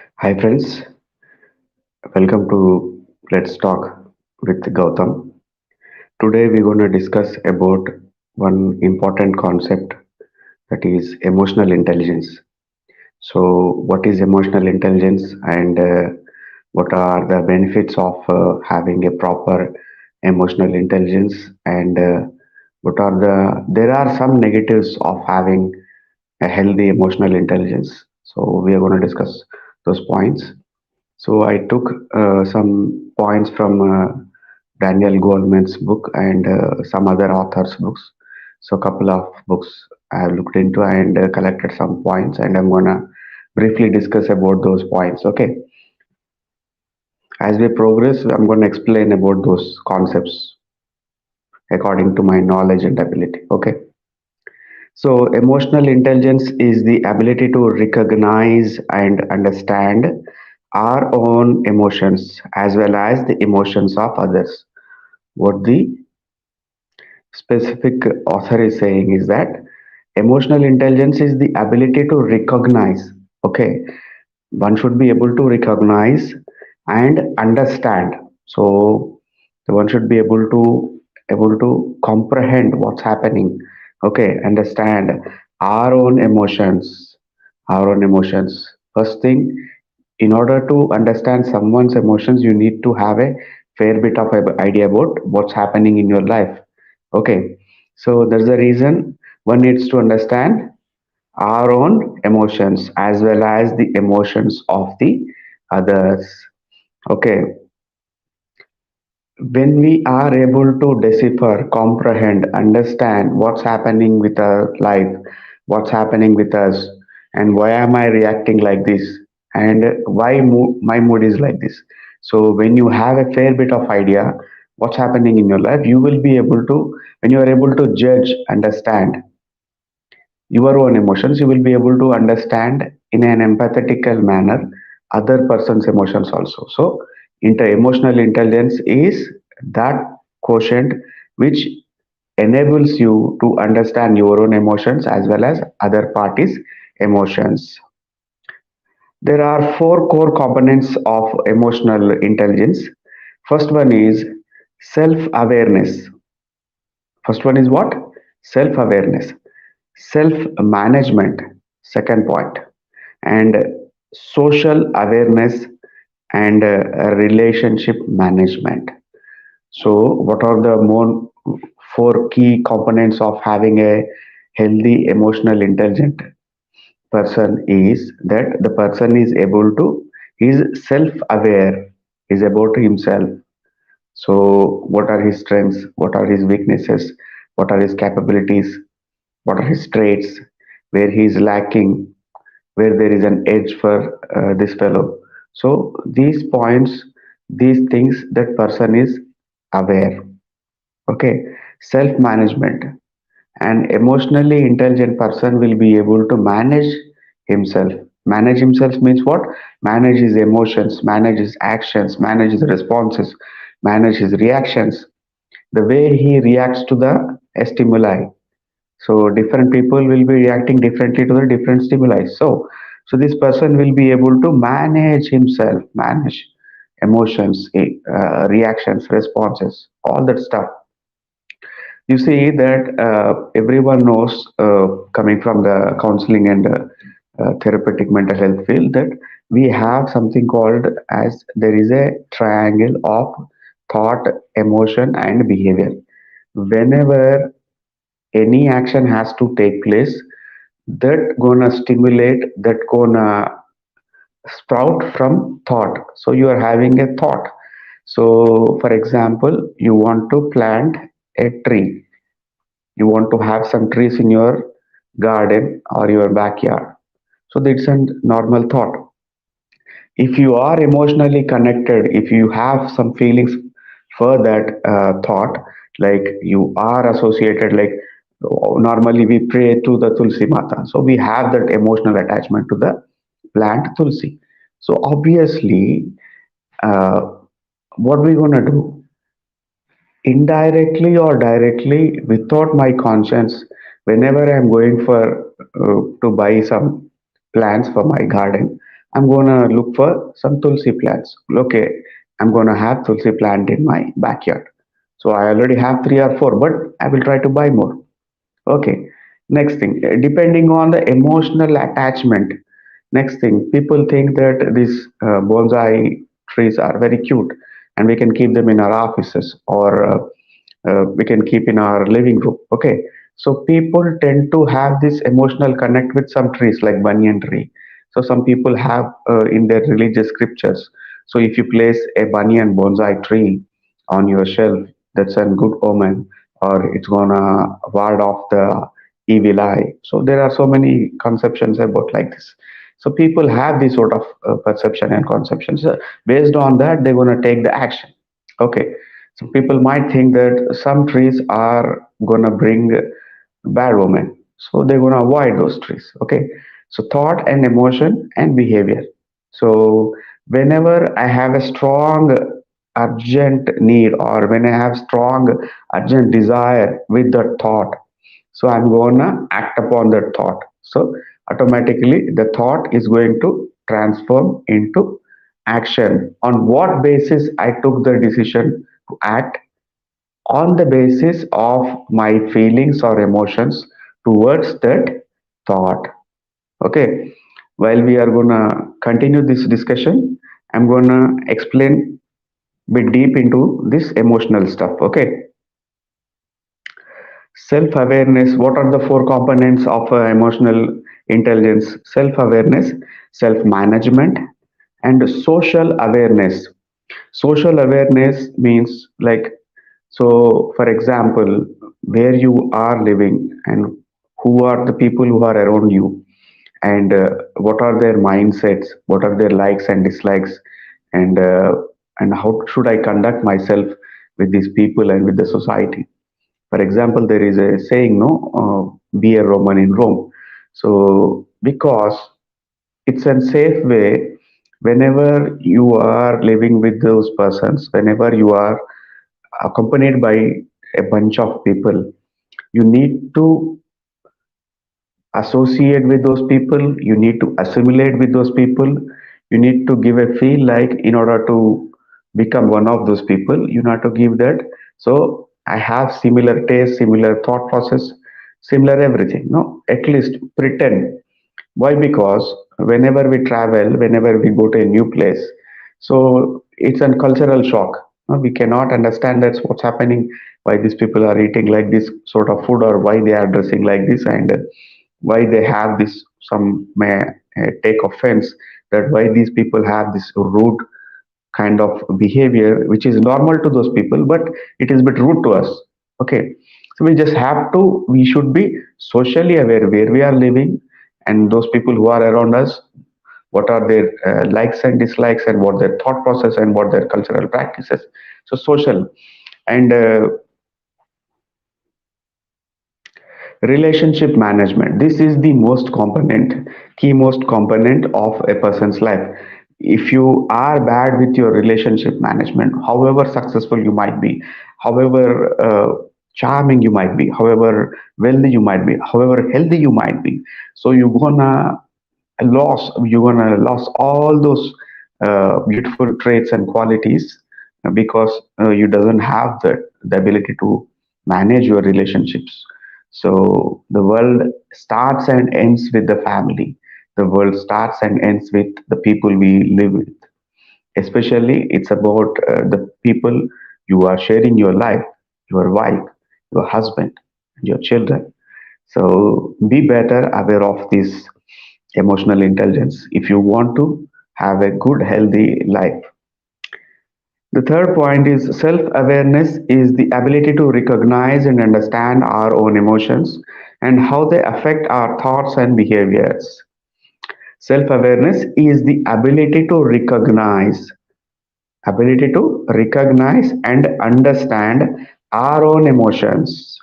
Hi friends, welcome to Let's Talk with Goutham. Today we're going to discuss about one important concept, that is emotional intelligence. So what is emotional intelligence, and what are the benefits of having a proper emotional intelligence, and what are there are some negatives of having a healthy emotional intelligence. So we are going to discuss those points. So I took some points from Daniel Goleman's book and some other authors' books. So a couple of books I have looked into and collected some points, and I'm gonna briefly discuss about those points. Okay. As we progress, I'm gonna explain about those concepts according to my knowledge and ability. Okay. So emotional intelligence is the ability to recognize and understand our own emotions as well as the emotions of others. What the specific author is saying is that emotional intelligence is the ability to recognize. Okay, one should be able to recognize and understand. So one should be able to comprehend what's happening. Okay, understand our own emotions, our own emotions. First thing, in order to understand someone's emotions, you need to have a fair bit of idea about what's happening in your life. Okay, so there's a reason one needs to understand our own emotions as well as the emotions of the others. Okay, when we are able to decipher, comprehend, understand what's happening with our life, what's happening with us, and why am I reacting like this, and why my mood is like this. So when you have a fair bit of idea what's happening in your life, you will be able to, when you are able to judge, understand your own emotions, you will be able to understand in an empathetical manner other person's emotions also. So emotional intelligence is that quotient which enables you to understand your own emotions as well as other parties emotions. There are four core components of emotional intelligence. First one is self awareness. First one is what? Self awareness. Self management, second point, and social awareness, and relationship management. So what are the more four key components of having a healthy emotional intelligent person? Is that the person is able to, he is self aware, is about himself. So what are his strengths, what are his weaknesses, what are his capabilities, what are his traits, where he is lacking, where there is an edge for this fellow. So these points, these things, that person is aware. Okay, self management. An emotionally intelligent person will be able to manage himself. Manage himself means what? Manage his emotions, manage his actions, manage his responses, manage his reactions, the way he reacts to the stimuli. So different people will be reacting differently to the different stimuli. So this person will be able to manage himself, manage emotions, reactions, responses, all that stuff. You see that everyone knows, coming from the counseling and therapeutic mental health field, that we have something called as, there is a triangle of thought, emotion, and behavior. Whenever any action has to take place, that gonna stimulate, that gonna sprout from thought. So you are having a thought. So for example, you want to plant a tree, you want to have some trees in your garden or your backyard. So that's a normal thought. If you are emotionally connected, if you have some feelings for that thought, like you are associated, like normally we pray to the Tulsi Mata, so we have that emotional attachment to the plant Tulsi. So obviously, uh, what we gonna do, indirectly or directly, without my conscience, whenever I'm going for to buy some plants for my garden, I'm gonna look for some tulsi plants. Okay, I'm gonna have tulsi plant in my backyard. So I already have three or four, but I will try to buy more. Okay. Next thing, depending on the emotional attachment. Next thing, people think that these bonsai trees are very cute, and we can keep them in our offices, or we can keep in our living room. Okay. So people tend to have this emotional connect with some trees like banyan tree. So some people have in their religious scriptures. So if you place a banyan bonsai tree on your shelf, that's a good omen, or it's gonna ward off the evil eye. So there are so many conceptions about like this. So people have this sort of perception and conceptions. Based on that, they're gonna take the action. Okay. So people might think that some trees are gonna bring bad omen, so they're gonna avoid those trees. Okay. So thought and emotion and behavior. So whenever I have a strong urgent need, or when I have strong urgent desire with the thought, so I'm gonna act upon that thought. So automatically the thought is going to transform into action. On what basis I took the decision to act? On the basis of my feelings or emotions towards that thought. Okay. While we are gonna continue this discussion, I'm gonna explain bit deep into this emotional stuff. Okay. Self awareness. What are the four components of emotional intelligence? Self awareness, self management, and social awareness. Social awareness means like, so for example, where you are living and who are the people who are around you, and what are their mindsets, what are their likes and dislikes, and how should I conduct myself with these people and with the society. For example, there is a saying, no, be a Roman in Rome. So because it's a safe way, whenever you are living with those persons, whenever you are accompanied by a bunch of people, you need to associate with those people, you need to assimilate with those people, you need to give a feel like in order to become one of those people, you have to give that. So I have similar taste, similar thought process, similar everything. No, at least pretend. Why? Because whenever we travel, whenever we go to a new place, so it's a cultural shock. We cannot understand that's what's happening, why these people are eating like this sort of food, or why they are dressing like this, and why they have this. Some may take offense that why these people have this rude kind of behavior, which is normal to those people, but it is a bit rude to us. Okay. So we just have to, we should be socially aware where we are living, and those people who are around us, what are their likes and dislikes, and what their thought process, and what their cultural practices. So social. And relationship management, this is the most component, key most component of a person's life. If you are bad with your relationship management, however successful you might be, however charming you might be, however wealthy you might be, however healthy you might be, so you're gonna lose all those beautiful traits and qualities, because you doesn't have the ability to manage your relationships. So the world starts and ends with the family. The world starts and ends with the people we live with. Especially, it's about the people you are sharing your life, your wife, your husband, and your children. So be better aware of this emotional intelligence if you want to have a good, healthy life. The third point is self awareness is the ability to recognize and understand our own emotions and how they affect our thoughts and behaviors. Self awareness is the ability to recognize and understand our own emotions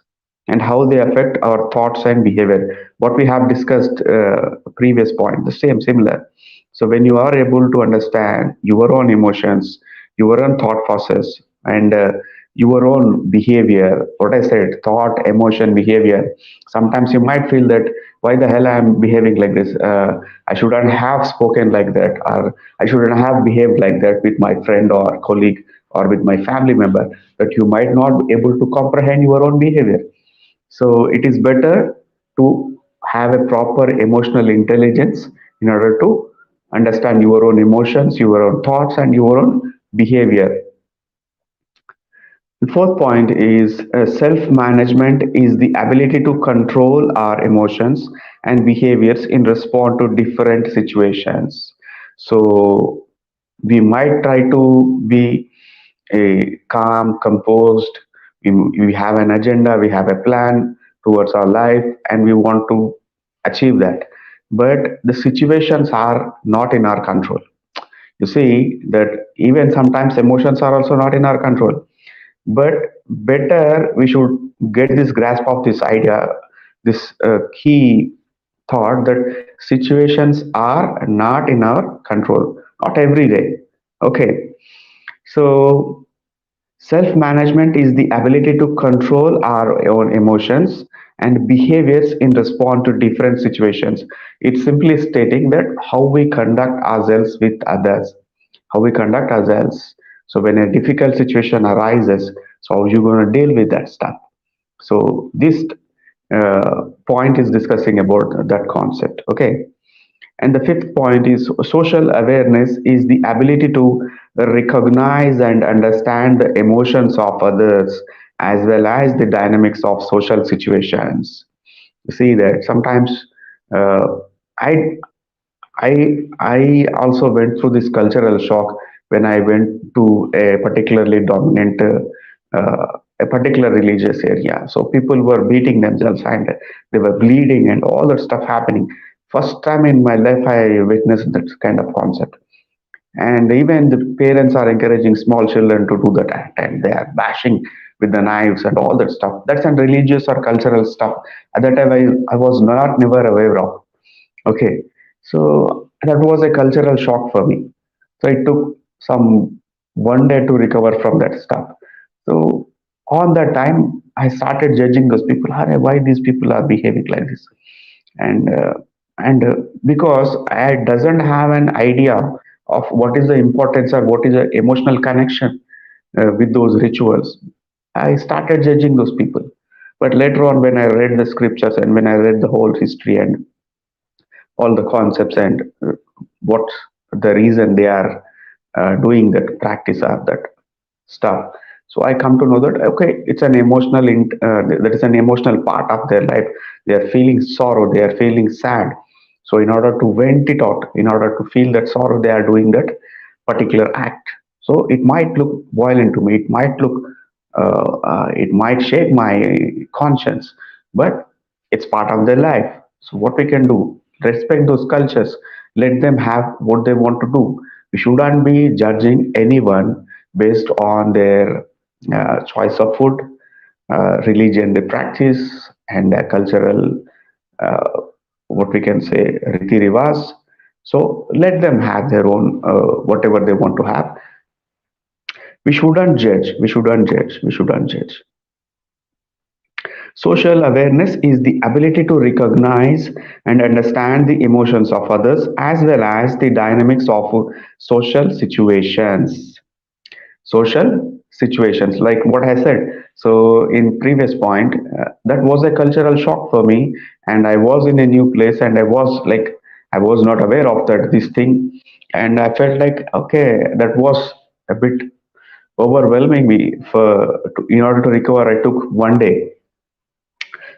and how they affect our thoughts and behavior. What we have discussed previous point, the same similar. So when you are able to understand your own emotions, your own thought process, and your own behavior. What I said, thought, emotion, behavior. Sometimes you might feel that why the hell I'm behaving like this? I shouldn't have spoken like that, or I shouldn't have behaved like that with my friend or colleague or with my family member. That you might not be able to comprehend your own behavior. So it is better to have a proper emotional intelligence in order to understand your own emotions, your own thoughts, and your own behavior. The fourth point is self management is the ability to control our emotions and behaviors in response to different situations. So we might try to be a calm, composed. We have an agenda, we have a plan towards our life, and we want to achieve that. But the situations are not in our control. You see that even sometimes emotions are also not in our control. But better we should get this grasp of this idea, this key thought that situations are not in our control, not every day. Okay, so self management is the ability to control our own emotions and behaviors in response to different situations. It's simply stating that how we conduct ourselves with others, how we conduct ourselves. So when a difficult situation arises, so how you going to deal with that stuff? So this point is discussing about that concept. Okay. And the fifth point is social awareness is the ability to recognize and understand the emotions of others as well as the dynamics of social situations. You see that sometimes uh, I I also went through this cultural shock when I went to a particularly dominant, a particular religious area. So people were beating themselves and they were bleeding and all that stuff happening. First time in my life, I witnessed that kind of concept. And even the parents are encouraging small children to do that act, and they are bashing with the knives and all that stuff. That's some religious or cultural stuff. At that time, I was not never aware of. Okay, so that was a cultural shock for me. So it took some 1 day to recover from that stuff. So on that time, I started judging those people. "Arey, why these people are behaving like this?" And because I doesn't have an idea of what is the importance or what is the emotional connection with those rituals, I started judging those people. But later on, when I read the scriptures and when I read the whole history and all the concepts and what the reason they are doing that practice or that stuff, so I come to know that okay, it's an emotional that is an emotional part of their life. They are feeling sorrow, they are feeling sad. So in order to vent it out, in order to feel that sorrow, they are doing that particular act. So it might look violent to me, it might shake my conscience, but it's part of their life. So what we can do, respect those cultures, let them have what they want to do. We shouldn't be judging anyone based on their choice of food, religion they practice, and their cultural, uh, what we can say, riti rivas. So let them have their own whatever they want to have. We shouldn't judge. We shouldn't judge. We shouldn't judge. Social awareness is the ability to recognize and understand the emotions of others as well as the dynamics of social situations. Social situations, like what I said. So in previous point, that was a cultural shock for me, and I was in a new place, and I was not aware of that this thing, and I felt like okay, that was a bit overwhelming me. In order to recover, I took 1 day.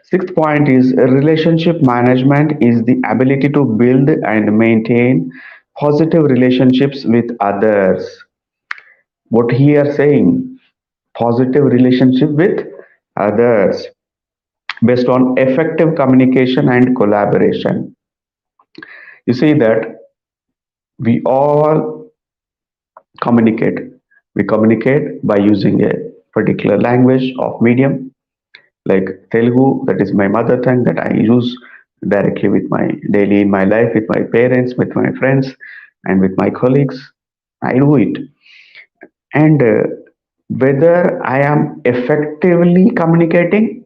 Sixth point is relationship management is the ability to build and maintain positive relationships with others. What he are saying, positive relationship with others based on effective communication and collaboration. You see that we all communicate. We communicate by using a particular language of medium like Telugu, that is my mother tongue that I use directly with my daily in my life, with my parents, with my friends, and with my colleagues. I do it. And Whether I am effectively communicating,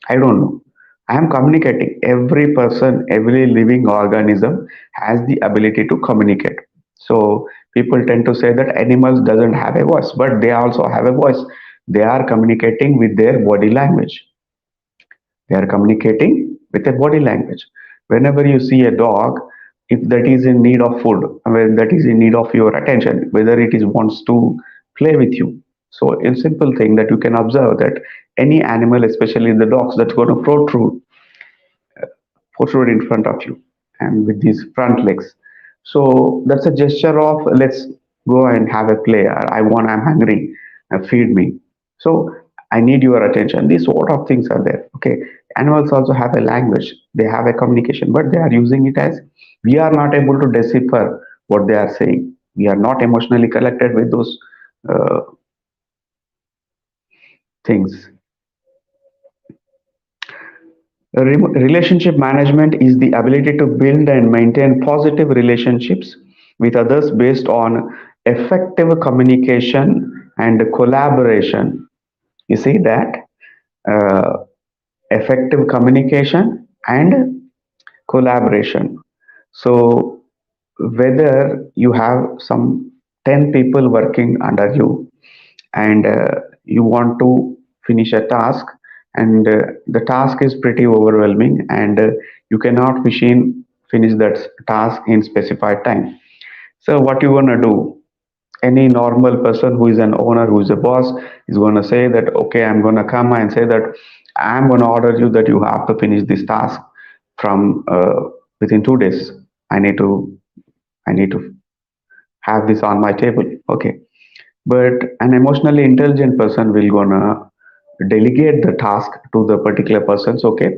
I don't know. I am communicating. Every person, every living organism has the ability to communicate. So people tend to say that animals doesn't have a voice, but they also have a voice. They are communicating with their body language. They are communicating with a body language. Whenever you see a dog, if that is in need of food, when that is in need of your attention, whether it is wants to play with you. So a simple thing that you can observe that any animal, especially the dogs, that's going to protrude in front of you and with these front legs. So that's a gesture of let's go and have a play. I'm hungry, feed me. So I need your attention. These sort of things are there. Okay. Animals also have a language, they have a communication, but they are using it as we are not able to decipher what they are saying. We are not emotionally connected with those uh, things. Relationship management is the ability to build and maintain positive relationships with others based on effective communication and collaboration. You see that uh, effective communication and collaboration. So, whether you have some 10 people working under you and you want to finish a task and the task is pretty overwhelming and you cannot finish that task in specified time, so what you want to do? Any normal person who is an owner, who is a boss, is going to say that okay, I'm going to come and say that I'm going to order you that you have to finish this task from within 2 days. I need to i need to have this on my table. Okay, but an emotionally intelligent person will gonna delegate the task to the particular persons. Okay,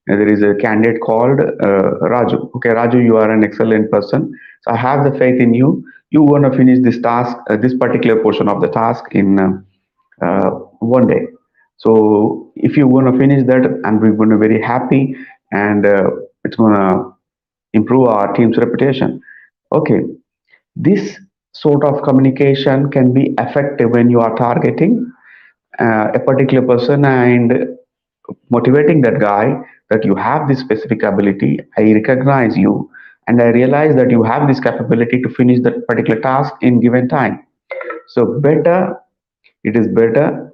there is a candidate called Raju. Okay, Raju, you are an excellent person, so I have the faith in you. You want to finish this task, this particular portion of the task in 1 day. So if you want to finish that, and we're going to very happy, and it's going to improve our team's reputation. Okay, this sort of communication can be effective when you are targeting a particular person and motivating that guy that you have this specific ability. I recognize you and I realize that you have this capability to finish that particular task in given time. So it is better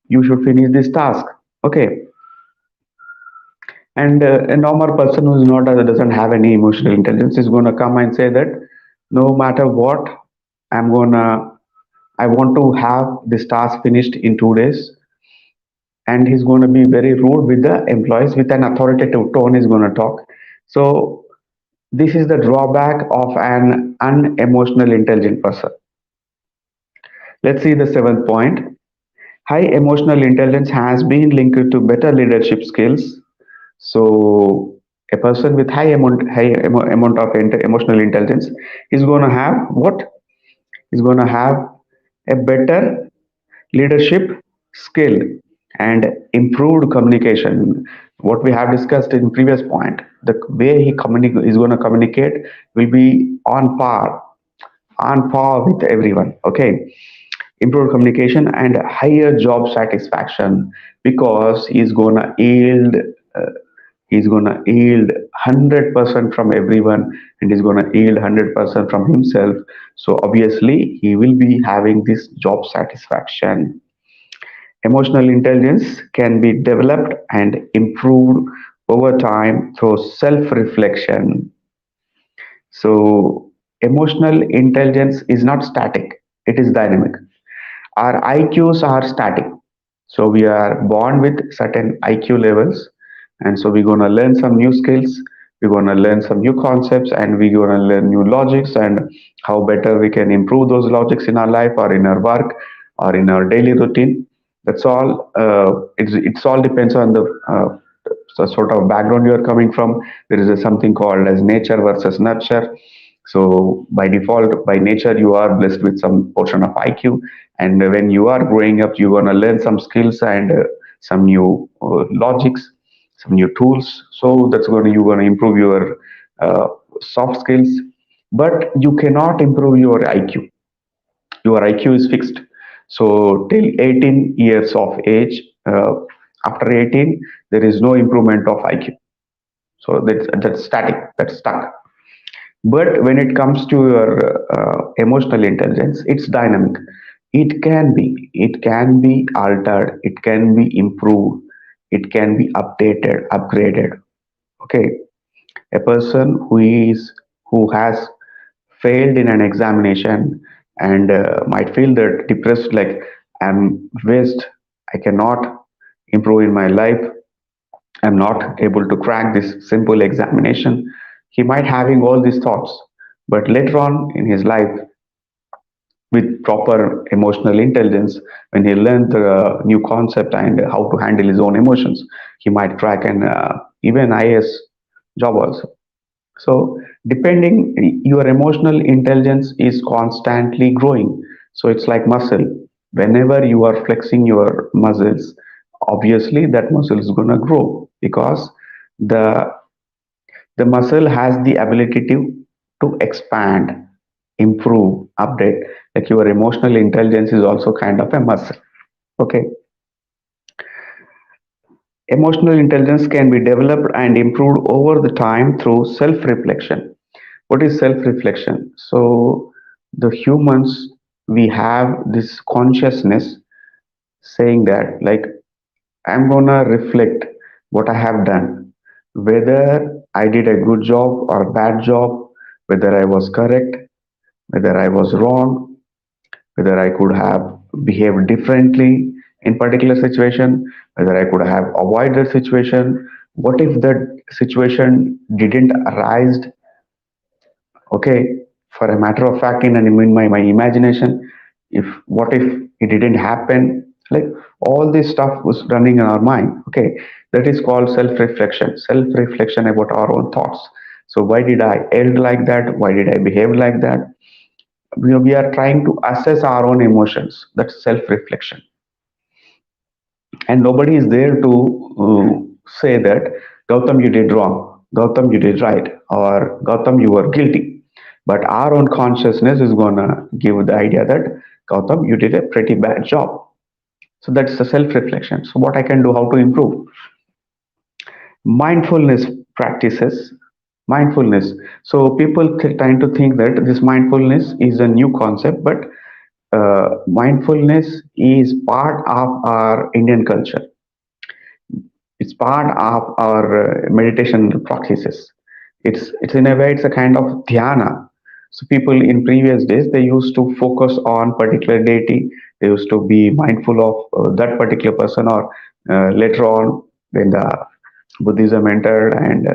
you should finish this task. Okay, and a normal person who is not doesn't have any emotional intelligence is going to come and say that no matter what, I'm gonna I want to have this task finished in 2 days, and he's going to be very rude with the employees with an authoritative tone. He's going to talk. So this is the drawback of an unemotional intelligent person. Let's see the seventh point. High emotional intelligence has been linked to better leadership skills. So a person with high amount of emotional intelligence is going to have what? Is going to have a better leadership skill and improved communication. What we have discussed in previous point, the way is going to communicate will be on par with everyone. Okay, improved communication and higher job satisfaction, because uh, he's gonna yield 100% from everyone, and he's gonna yield 100% from himself. So obviously he will be having this job satisfaction. Emotional intelligence can be developed and improved over time through self reflection. So, emotional intelligence is not static, it is dynamic. Our IQs are static. So, we are born with certain IQ levels, and so we're going to learn some new skills, we're going to learn some new concepts, and we're going to learn new logics and how better we can improve those logics in our life or in our work or in our daily routine. That's all. It's all depends on the sort of background you are coming from. There is something called as nature versus nurture. So by default, by nature, you are blessed with some portion of IQ, and when you are growing up, you're gonna learn some skills and some new logics, some new tools. So that's going to you're going to improve your soft skills, but you cannot improve your IQ. Your IQ is fixed. So till 18 years of age, after 18, there is no improvement of IQ. So that's static, that's stuck. But when it comes to your emotional intelligence, it's dynamic. It can be altered, it can be improved, it can be updated, upgraded. Okay, a person who has failed in an examination and might feel that depressed, like I'm waste, I cannot improve in my life, I'm not able to crack this simple examination. He might having all these thoughts, but later on in his life, with proper emotional intelligence, when he learned the new concept and how to handle his own emotions, he might crack an even IS job also. So depending, your emotional intelligence is constantly growing. So it's like muscle. Whenever you are flexing your muscles, obviously that muscle is gonna grow because the the muscle has the ability to expand, improve, update. Like your emotional intelligence is also kind of a muscle. Okay. Emotional intelligence can be developed and improved over the time through self-reflection. What is self-reflection? So the humans, we have this consciousness saying that like I'm gonna reflect what I have done, whether I did a good job or a bad job, whether I was correct, whether I was wrong, whether I could have behaved differently in particular situation, whether I could have avoided the situation. What if that situation didn't arise? Okay, for a matter of fact, in my imagination, if what if it didn't happen? Like all this stuff was running in our mind. Okay, that is called self-reflection. Self-reflection about our own thoughts. So why did I act like that? Why did I behave like that? We are trying to assess our own emotions. That's self-reflection, and nobody is there to say that Gautam you did wrong, Gautam you did right, or Gautam you were guilty. But our own consciousness is gonna give the idea that Gautam you did a pretty bad job. So that's the self-reflection. So what I can do, how to improve? Mindfulness practices. Mindfulness. So people trying to think that this mindfulness is a new concept, but mindfulness is part of our Indian culture. It's part of our meditation practices. It's in a way it's a kind of dhyana. So people in previous days they used to focus on particular deity. They used to be mindful of that particular person. Or later on when the Buddhism entered and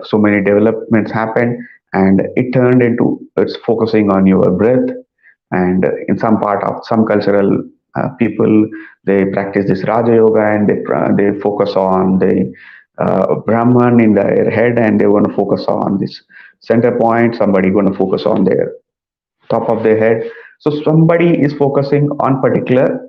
so many developments happened, and it turned into it's focusing on your breath. And in some part of some cultural people, they practice this Raja Yoga, and they focus on the Brahman in their head, and they want to focus on this center point. Somebody going to focus on their top of their head. So somebody is focusing on particular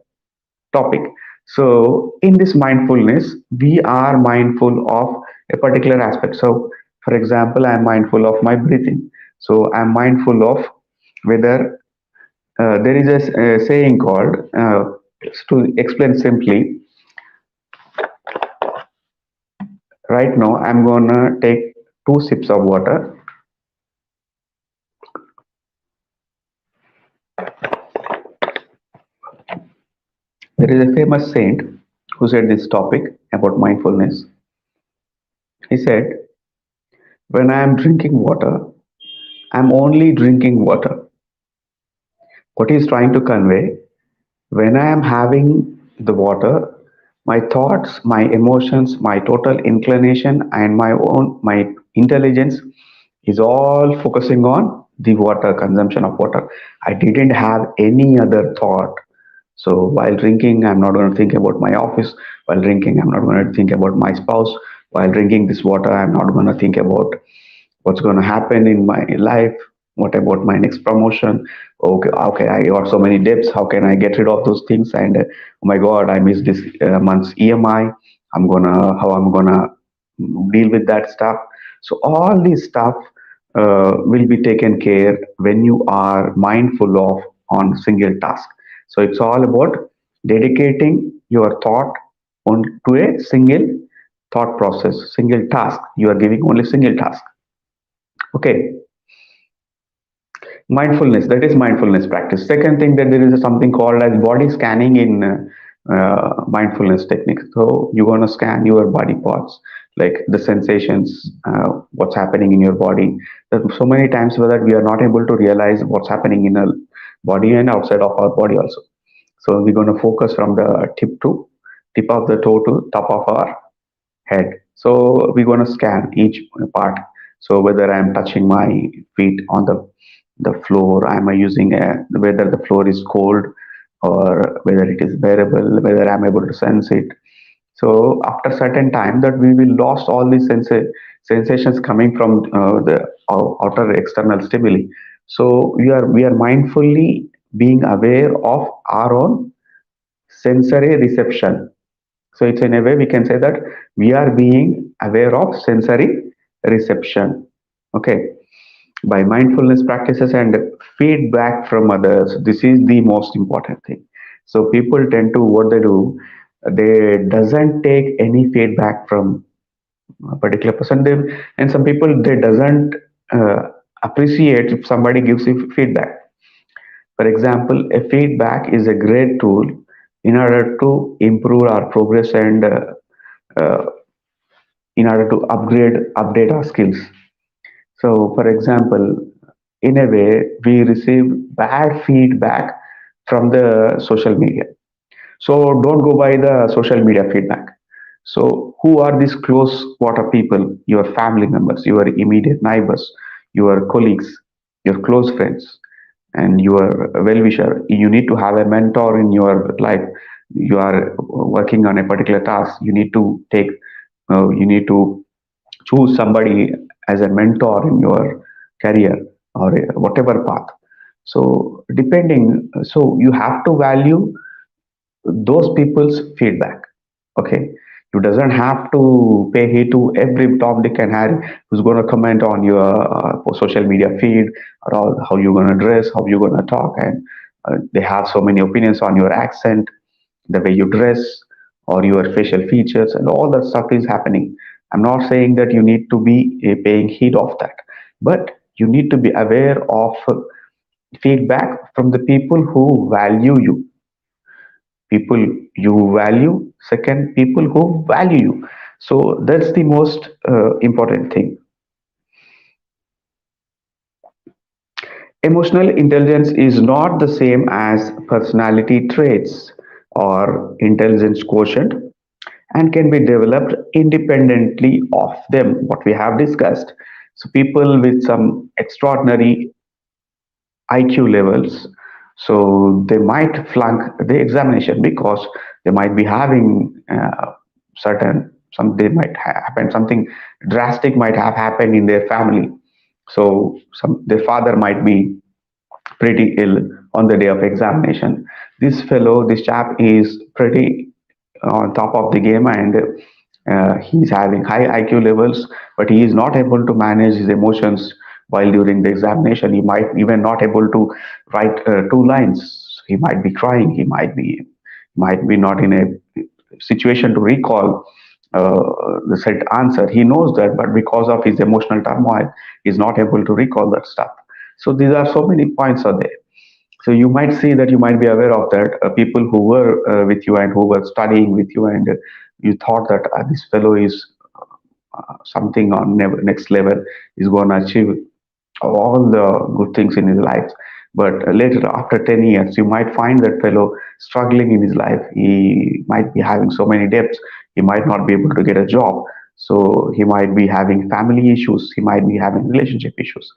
topic. So in this mindfulness, we are mindful of a particular aspect. So for example, I'm mindful of my breathing. So I'm mindful of whether there is a saying called, to explain simply, right now I'm gonna take 2 sips of water. There is a famous saint who said this topic about mindfulness. He said, when I am drinking water, I'm only drinking water. What he is trying to convey, when I am having the water, my thoughts, my emotions, my total inclination, and my intelligence is all focusing on the water, consumption of water. I didn't have any other thought. So while drinking, I'm not going to think about my office. While drinking, I'm not going to think about my spouse. While drinking this water, I'm not going to think about what's going to happen in my life. What about my next promotion? Okay, I got so many debts, how can I get rid of those things? And oh my god, I missed this month's EMI. I'm gonna deal with that stuff. So all this stuff will be taken care when you are mindful of on single task. So it's all about dedicating your thought on to a single thought process, single task. You are giving only single task. Okay, mindfulness, that is mindfulness practice. Second thing, that there is something called as body scanning in mindfulness techniques. So you're going to scan your body parts, like the sensations, what's happening in your body. There's so many times where that we are not able to realize what's happening in our body and outside of our body also. So we're going to focus from the tip of the toe to top of our head. So we're going to scan each part. So whether I'm touching my feet on the floor, am I using whether the floor is cold or whether it is bearable, whether I'm able to sense it. So after certain time that we will lost all these sensations coming from the outer external stimuli. So we are mindfully being aware of our own sensory reception. So it's in a way we can say that we are being aware of sensory reception. Okay. By mindfulness practices and feedback from others, this is the most important thing. So people tend to what they do, they doesn't take any feedback from a particular person. And some people they doesn't appreciate if somebody gives you feedback. For example, a feedback is a great tool in order to improve our progress and uh, in order to update our skills. So, for example, in a way, we receive bad feedback from the social media. So, don't go by the social media feedback. So, who are these close quarter people? Your family members, your immediate neighbors, your colleagues, your close friends, and your well-wisher. You need to have a mentor in your life. You are working on a particular task. You need to choose somebody as a mentor in your career or whatever path. So depending, so you have to value those people's feedback. Okay, you doesn't have to pay heed to every Tom, Dick, and Harry who's going to comment on your social media feed, or how you're going to dress, how you're going to talk, and they have so many opinions on your accent, the way you dress, or your facial features, and all that stuff is happening. I'm not saying that you need to be paying heed of that, but you need to be aware of feedback from the people who value you, people you value. Second, people who value you. So that's the most important thing. Emotional intelligence is not the same as personality traits or intelligence quotient, and can be developed independently of them, what we have discussed. So people with some extraordinary IQ levels, so they might flunk the examination because they might be having certain some they might happen something drastic might have happened in their family. So some their father might be pretty ill on the day of examination. This chap is pretty on top of the game, and he's having high IQ levels, but he is not able to manage his emotions while during the examination. He might even not able to write two lines. He might be crying. He might be not in a situation to recall the said answer. He knows that, but because of his emotional turmoil, he's not able to recall that stuff. So these are so many points are there. So you might see that you might be aware of that people who were with you and who were studying with you, and you thought that this fellow is something on next level, is going to achieve all the good things in his life. But later, after 10 years, you might find that fellow struggling in his life. He might be having so many debts. He might not be able to get a job. So he might be having family issues. He might be having relationship issues.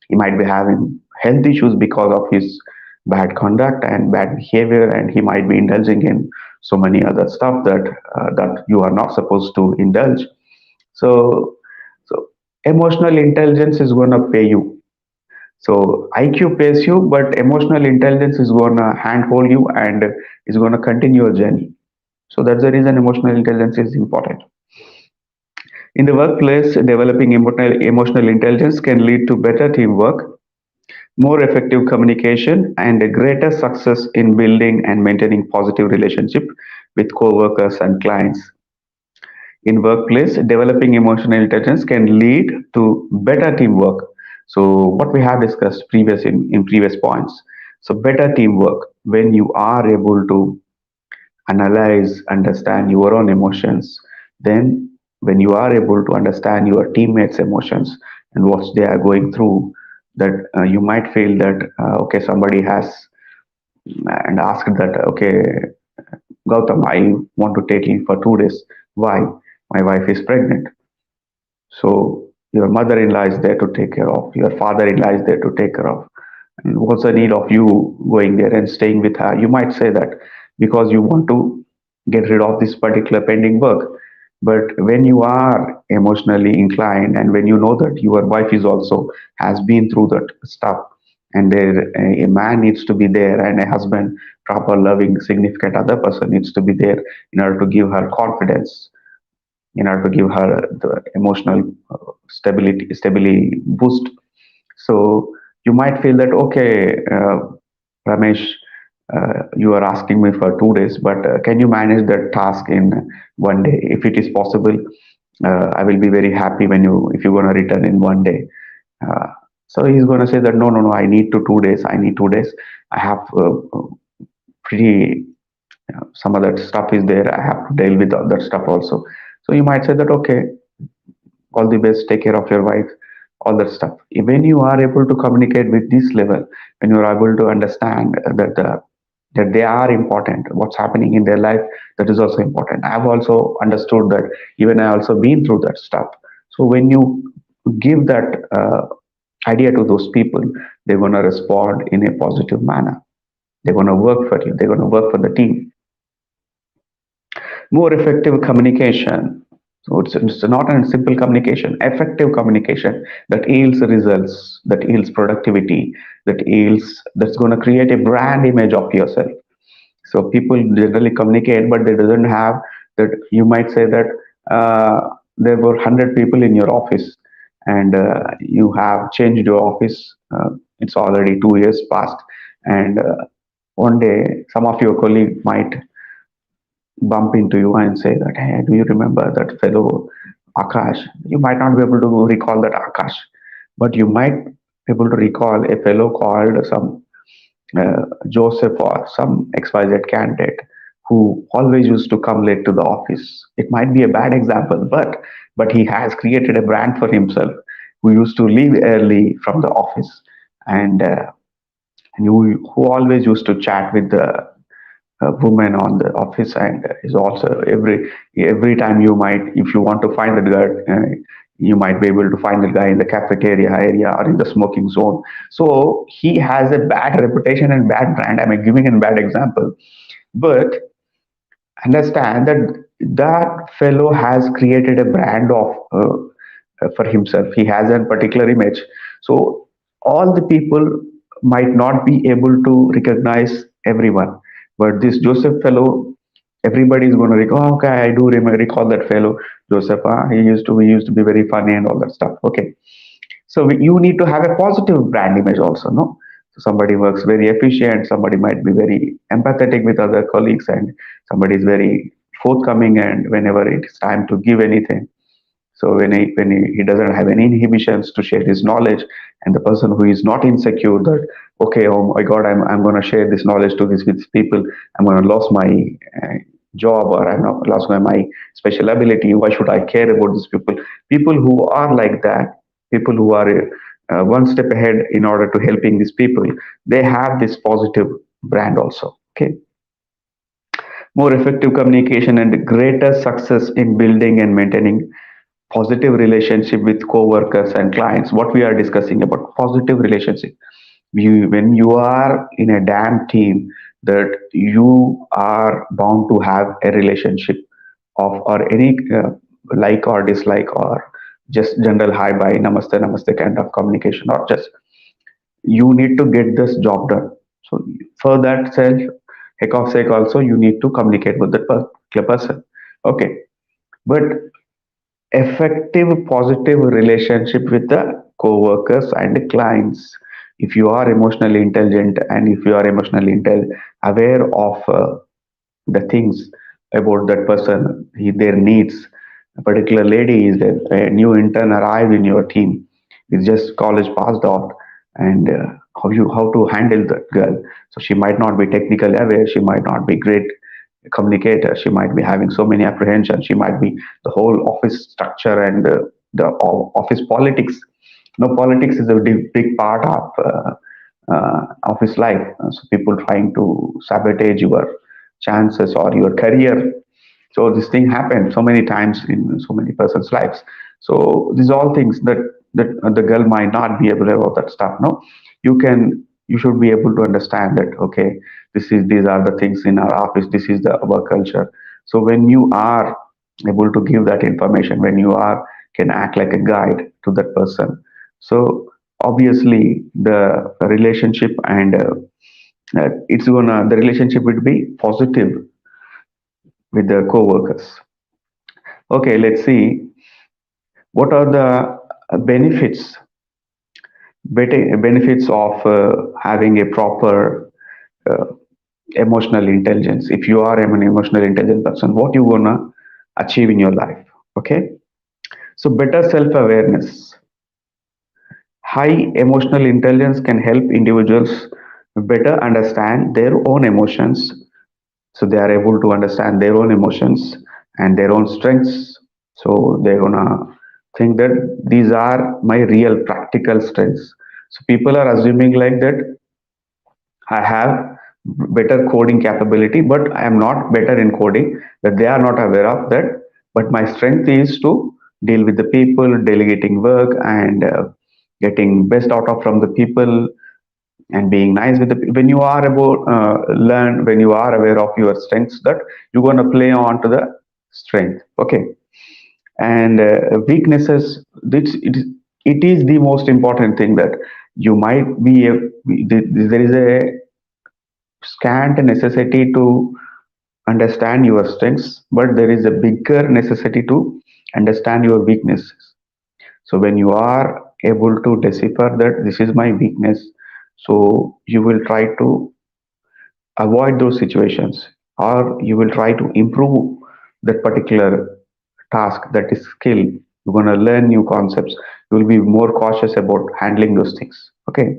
He might be having health issues because of his bad conduct and bad behavior. And he might be indulging in so many other stuff that you are not supposed to indulge. So emotional intelligence is going to pay you. So IQ pays you, but emotional intelligence is going to handhold you and is going to continue your journey. So that's the reason emotional intelligence is important. In the workplace, developing emotional intelligence can lead to better teamwork, more effective communication, and a greater success in building and maintaining positive relationship with co-workers and clients. In workplace, developing emotional intelligence can lead to better teamwork. So what we have discussed in previous points. So better teamwork when you are able to analyze, understand your own emotions, then when you are able to understand your teammates' emotions and what they are going through, that you might feel that okay, somebody has and asked that okay, Gautam, I want to take leave for 2 days. Why? My wife is pregnant. So your mother-in-law is there to take care of, your father-in-law is there to take care of. And what's the need of you going there and staying with her? You might say that because you want to get rid of this particular pending work. But when you are emotionally inclined and when you know that your wife is also has been through that stuff, and there a man needs to be there and a husband, proper loving significant other person needs to be there in order to give her confidence, in order to give her the emotional stability boost. So you might feel that okay, Ramesh, you are asking me for 2 days, but can you manage that task in one day? If it is possible, I will be very happy when you if you're going to return in one day. Uh, so he's going to say that no, no, no, I need to 2 days. I need 2 days. I have pretty some of that stuff is there. I have to deal with all that stuff also. So you might say that okay, all the best, take care of your wife, all that stuff. When you are able to communicate with this level, when you are able to understand that that they are important, what's happening in their life, that is also important. I've also understood that, even I also been through that stuff. So when you give that idea to those people, they're going to respond in a positive manner. They're going to work for you, they're going to work for the team. More effective communication. So it's not a simple communication, effective communication that yields results, that yields productivity, that yields, that's going to create a brand image of yourself. So people generally communicate, but they doesn't have that. You might say that there were 100 people in your office, and you have changed your office. It's already 2 years past, and one day some of your colleague might bump into you and say that, hey, do you remember that fellow Akash? You might not be able to recall that Akash, but you might be able to recall a fellow called some Joseph or some XYZ candidate who always used to come late to the office. It might be a bad example, but he has created a brand for himself, who used to leave early from the office, and who always used to chat with the woman on the office, and is also every time you might, if you want to find the guy, you might be able to find the guy in the cafeteria area or in the smoking zone. So he has a bad reputation and bad brand. I'm giving a bad example, but understand that that fellow has created a brand of for himself. He has a particular image. So all the people might not be able to recognize everyone, but this Joseph fellow, everybody is going to recall. Oh, okay, I do recall that fellow Joseph. He used to be very funny and all that stuff. Okay, so you need to have a positive brand image also, no? So somebody works very efficient, somebody might be very empathetic with other colleagues, and somebody is very forthcoming, and whenever it's time to give anything, so he doesn't have any inhibitions to share his knowledge, and the person who is not insecure that okay, oh my God, I'm going to share this knowledge to this with people, I'm going to lose my job, or I'm not lost my special ability. Why should I care about these people? People who are like that, people who are one step ahead in order to helping these people, they have this positive brand also. Okay, more effective communication and greater success in building and maintaining positive relationship with co-workers and clients. What we are discussing about positive relationship, when you are in a damn team, that you are bound to have a relationship of or any like or dislike, or just general hi bye namaste namaste kind of communication, or just you need to get this job done. So for that self, heck of sake also, you need to communicate with the particular person. Okay, but effective positive relationship with the co-workers and the clients, if you are emotionally intelligent and if you are emotionally aware of the things about that person, their needs. A particular lady is a new intern arrived in your team, is just college passed out, and how to handle that girl. So she might not be technically aware, she might not be great communicator, she might be having so many apprehensions, she might be the whole office structure and the office politics. No, politics is a big part of office life. So people trying to sabotage your chances or your career. So this thing happened so many times in so many persons' lives. So these all things that the girl might not be aware of that stuff. No, you should be able to understand that, okay, these are the things in our office. This is the work culture. So when you are able to give that information, when you are can act like a guide to that person, so obviously the relationship and the relationship will be positive with the co-workers. Okay, let's see what are the benefits of having a proper uh, emotional intelligence. If you are an emotional intelligent person, what you gonna achieve in your life? Okay, so better self-awareness. High emotional intelligence can help individuals better understand their own emotions, so they are able to understand their own emotions and their own strengths. So they're gonna think that these are my real practical strengths. So people are assuming like that I have better coding capability, but I am not better in coding, that they are not aware of that. But my strength is to deal with the people, delegating work, and getting best out of from the people, and being nice with the when you are about learn when you are aware of your strengths, that you're going to play on to the strength. Okay, and weaknesses, it is the most important thing, that you might be there is a scant necessity to understand your strengths, but there is a bigger necessity to understand your weaknesses. So when you are able to decipher that this is my weakness, so you will try to avoid those situations, or you will try to improve that particular task, that is skill. You're going to learn new concepts, you will be more cautious about handling those things. Okay,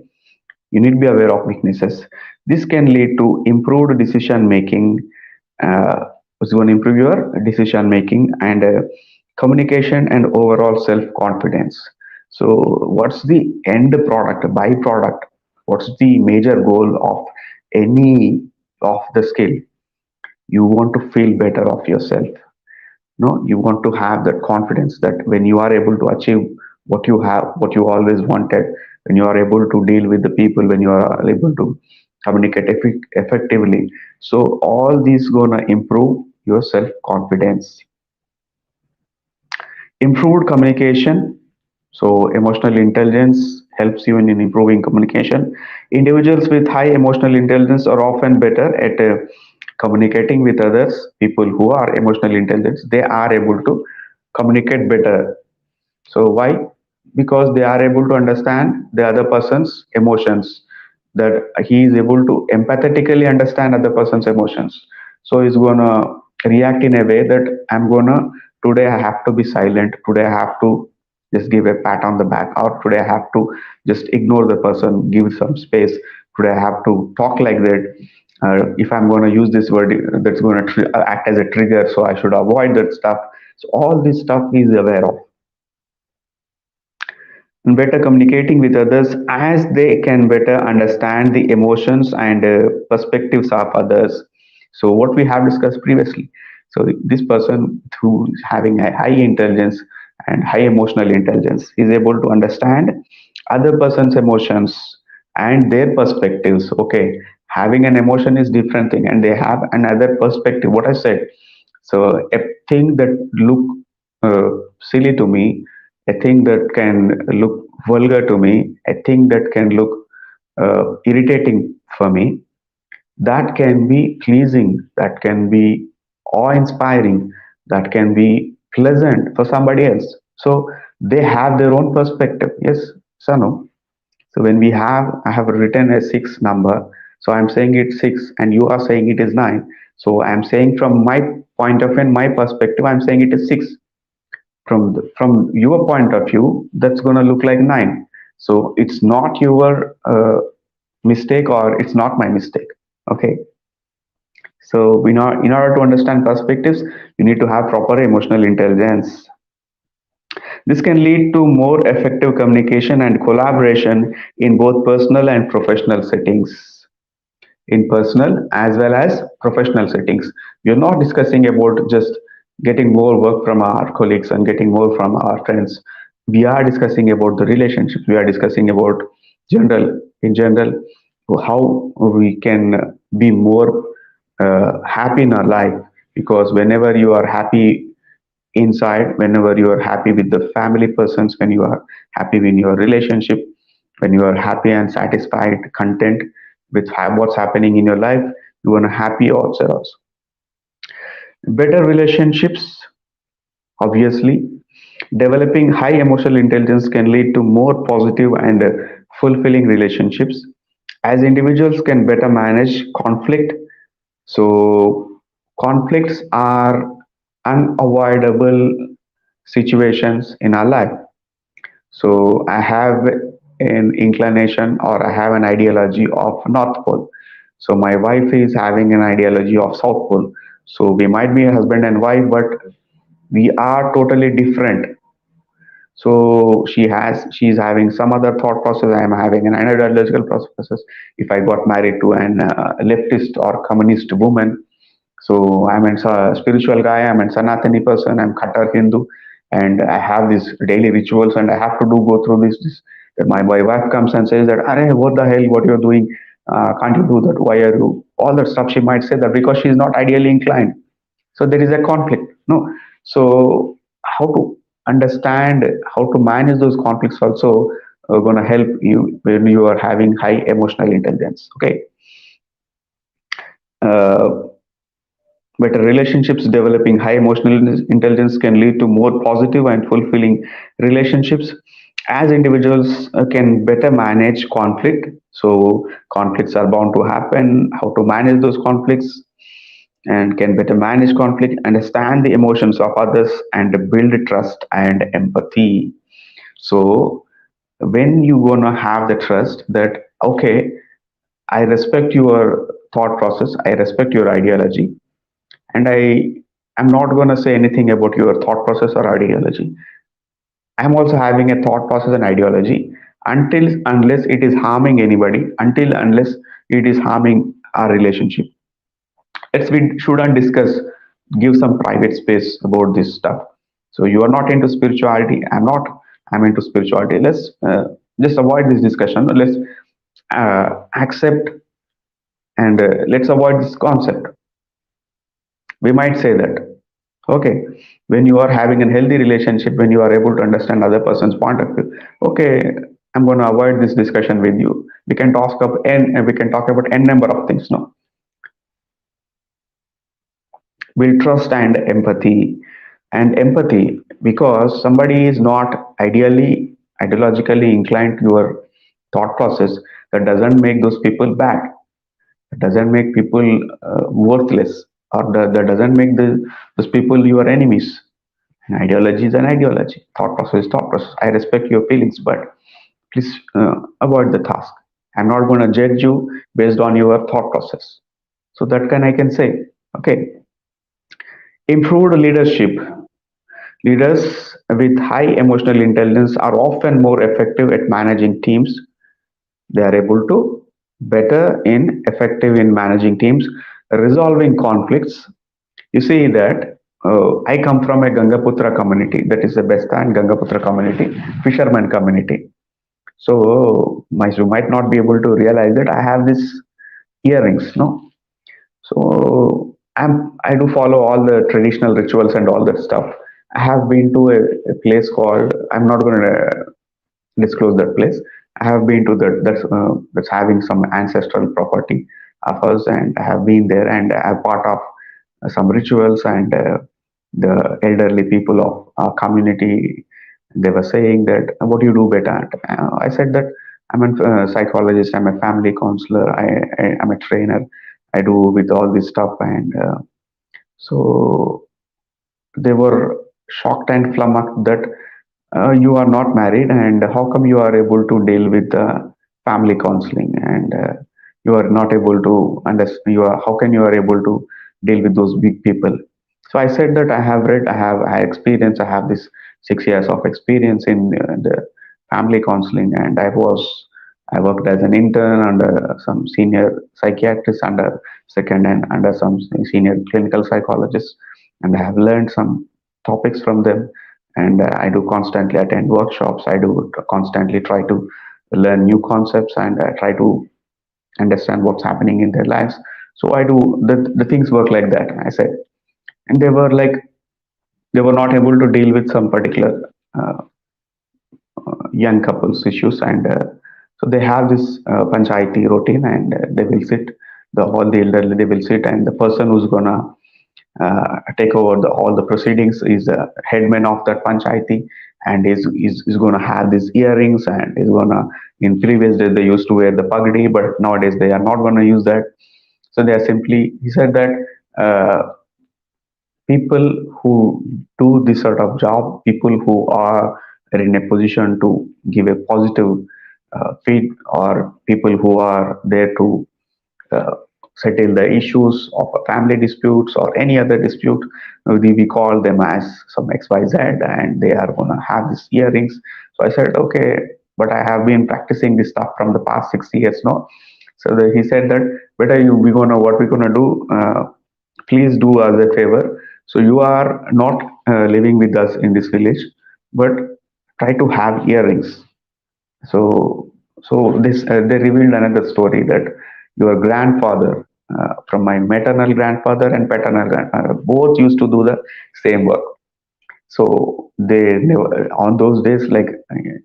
you need to be aware of weaknesses. This can lead to improved decision making. It's going to improve your decision making and communication and overall self confidence. So what's the end product, byproduct? What's the major goal of any of the skill? You want to feel better of yourself. No, you want to have that confidence that when you are able to achieve what you always wanted, when you are able to deal with the people, when you are able to communicate effectively, so all these gonna improve your self confidence. Improved communication. So emotional intelligence helps you in improving communication. Individuals with high emotional intelligence are often better at communicating with others. People who are emotionally intelligent, they are able to communicate better. So why? Because they are able to understand the other person's emotions, that he is able to empathetically understand other person's emotions. So he's gonna react in a way that I'm gonna, today I have to be silent, today I have to just give a pat on the back, or today I have to just ignore the person, give some space, today I have to talk like that. If I'm going to use this word, that's going to act as a trigger, so I should avoid that stuff. So all this stuff is aware of, and better communicating with others, as they can better understand the emotions and perspectives of others. So what we have discussed previously, so this person who is having a high intelligence and high emotional intelligence is able to understand other person's emotions and their perspectives. Okay, having an emotion is different thing, and they have another perspective, what I said. So a thing that look uh, silly to me, a thing that can look vulgar to me, a thing that can look irritating for me, that can be pleasing, that can be awe-inspiring, that can be pleasant for somebody else. So they have their own perspective. Yes, Sanu. So when I have written a six number, so I'm saying it's six, and you are saying it is nine. So I'm saying from my point of view and my perspective, I'm saying it is six. From your point of view, that's going to look like nine. So it's not your mistake, or it's not my mistake. Okay. So in order to understand perspectives, you need to have proper emotional intelligence. This can lead to more effective communication and collaboration in both personal and professional settings. In personal as well as professional settings, we are not discussing about just getting more work from our colleagues and getting more from our friends. We are discussing about the relationships. We are discussing about in general, how we can be more happy in our life. Because whenever you are happy inside, whenever you are happy with the family persons, when you are happy in your relationship, when you are happy and satisfied, content with what's happening in your life, you are happy also. Better relationships, obviously. Developing high emotional intelligence can lead to more positive and fulfilling relationships, as individuals can better manage conflict. So conflicts are unavoidable situations in our life. So I have an inclination, or I have an ideology of North Pole. So my wife is having an ideology of South Pole. So we might be a husband and wife, but we are totally different. So she's having some other thought process. I am having an ideological process. If I got married to an leftist or communist woman, so I'm a spiritual guy. I'm a Sanatani person. I'm Khattar Hindu, and I have these daily rituals, and I have to do go through this. That my wife comes and says that, "Arey, what the hell? What you're doing? Can't you do that? Why are you?" All that stuff she might say that because she's not ideally inclined. So there is a conflict. No. So how to understand, how to manage those conflicts also going to help you when you are having high emotional intelligence. Okay. Uh, Better relationships, developing high emotional intelligence can lead to more positive and fulfilling relationships, as individuals can better manage conflict. So conflicts are bound to happen. How to manage those conflicts, and can better manage conflict, understand the emotions of others, and build trust and empathy. So when you gonna have the trust that, okay, I respect your thought process, I respect your ideology, and I am not going to say anything about your thought process or ideology. I'm also having a thought process and ideology, until unless it is harming anybody, until unless it is harming our relationship. Let's we shouldn't discuss, give some private space about this stuff. So you are not into spirituality, I'm not, I'm into spirituality. Let's just avoid this discussion. Let's accept, and let's avoid this concept. We might say that, okay, when you are having a healthy relationship, when you are able to understand other person's point of view, okay, I'm going to avoid this discussion with you. We can talk of n, we can talk about n number of things. No, build trust and empathy. And empathy, because somebody is not ideologically inclined to your thought process, that doesn't make those people bad. It doesn't make people worthless, or that doesn't make those people your enemies. An ideology is an ideology. Thought process is thought process. I respect your feelings, but please avoid the task. I'm not going to judge you based on your thought process. So that can I can say. Okay. Improved leadership. Leaders with high emotional intelligence are often more effective at managing teams. They are able to better in effective in managing teams, resolving conflicts. You see that I come from a Gangaputra community, that is the Besta and Gangaputra community, fisherman community. So you might not be able to realize that I have these earrings, no? So I do follow all the traditional rituals and all that stuff. I have been to a place called, I'm not going to disclose that place. I have been to that's having some ancestral property of us, and I have been there, and I have part of some rituals, and the elderly people of our community, they were saying that, what do you do better? I said that I'm a psychologist. I'm a family counselor. I'm a trainer. I do with all this stuff, and so they were shocked and flummoxed that you are not married, and how come you are able to deal with family counseling, and you are not able to understand, you are, how can you are able to deal with those big people? So I said that I have read, I experience, I have this 6 years of experience in the family counseling, and I worked as an intern under some senior psychiatrist, under second, and under some senior clinical psychologists, and I have learned some topics from them. And I do constantly attend workshops. I do constantly try to learn new concepts, and try to understand what's happening in their lives. So I do the things work like that, I said. And they were like, they were not able to deal with some particular young couples issues, and so they have this panchayati routine, and they will sit, the all the elderly, they will sit, and the person who's gonna take over all the proceedings is the headman of that panchayati, and is going to have these earrings, and is going to, in previous days they used to wear the pagdi, but nowadays they are not going to use that. So they are simply, he said that people who do this sort of job, people who are in a position to give a positive feed, or people who are there to uh, settle the issues of a family disputes or any other dispute. We call them as some XYZ, and they are going to have these earrings. So I said, okay, but I have been practicing this stuff from the past 6 years now. So he said that, better you, we gonna, what we're gonna do, please do us a favor. So you are not living with us in this village, but try to have earrings. So this, they revealed another story that your grandfather, from my maternal grandfather and paternal grandfather, both used to do the same work. So they never, on those days, like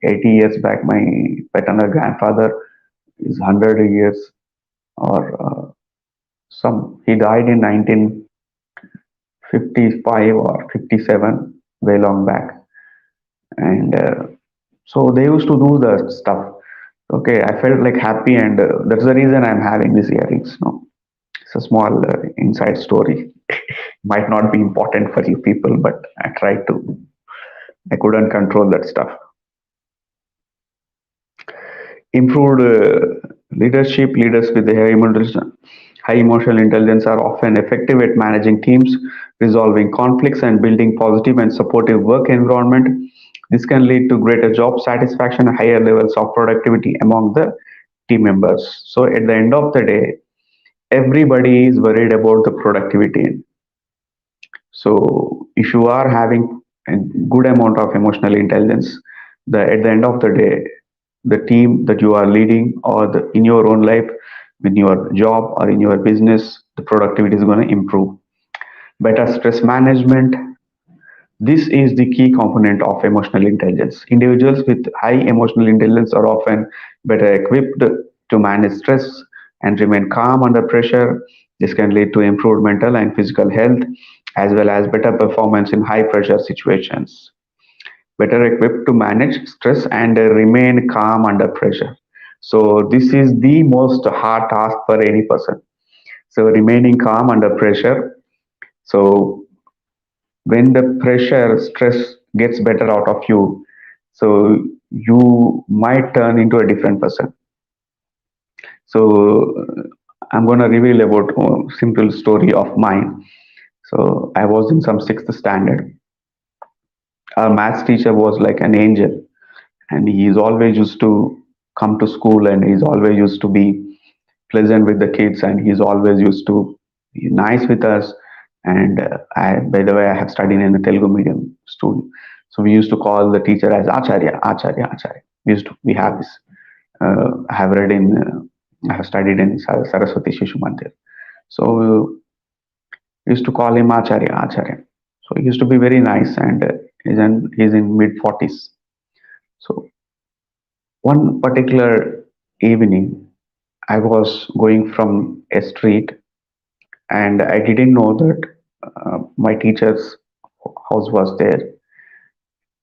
80 years back, my paternal grandfather is 100 years, or some, he died in 1955 or 57, way long back. And so they used to do the stuff. Okay, I felt like happy, and that's the reason I'm having these earrings. No, it's a small inside story. Might not be important for you people, but I tried to. I couldn't control that stuff. Improved leadership, leaders with high emotional intelligence are often effective at managing teams, resolving conflicts, and building positive and supportive work environment. This can lead to greater job satisfaction and higher levels of productivity among the team members. So at the end of the day, everybody is worried about the productivity. So if you are having a good amount of emotional intelligence, at the end of the day, the team that you are leading, or in your own life, in your job or in your business, the productivity is going to improve. Better stress management. This is the key component of emotional intelligence. Individuals with high emotional intelligence are often better equipped to manage stress and remain calm under pressure. This can lead to improved mental and physical health, as well as better performance in high pressure situations. Better equipped to manage stress and remain calm under pressure. So, this is the most hard task for any person. So, remaining calm under pressure. So, when the pressure, stress gets better out of you, so you might turn into a different person. So, I'm going to reveal about a simple story of mine. So, I was in some sixth standard. Our maths teacher was like an angel, and he's always used to come to school, and he's always used to be pleasant with the kids, and he's always used to be nice with us. And by the way, I have studied in a Telugu medium school, so we used to call the teacher as Acharya, Acharya, Acharya. We have this. I have read in, I have studied in Saraswati Shishu Mandir, so we used to call him Acharya, Acharya. So he used to be very nice, and he's in mid 40s. So one particular evening, I was going from a street, and I didn't know that my teacher's house was there,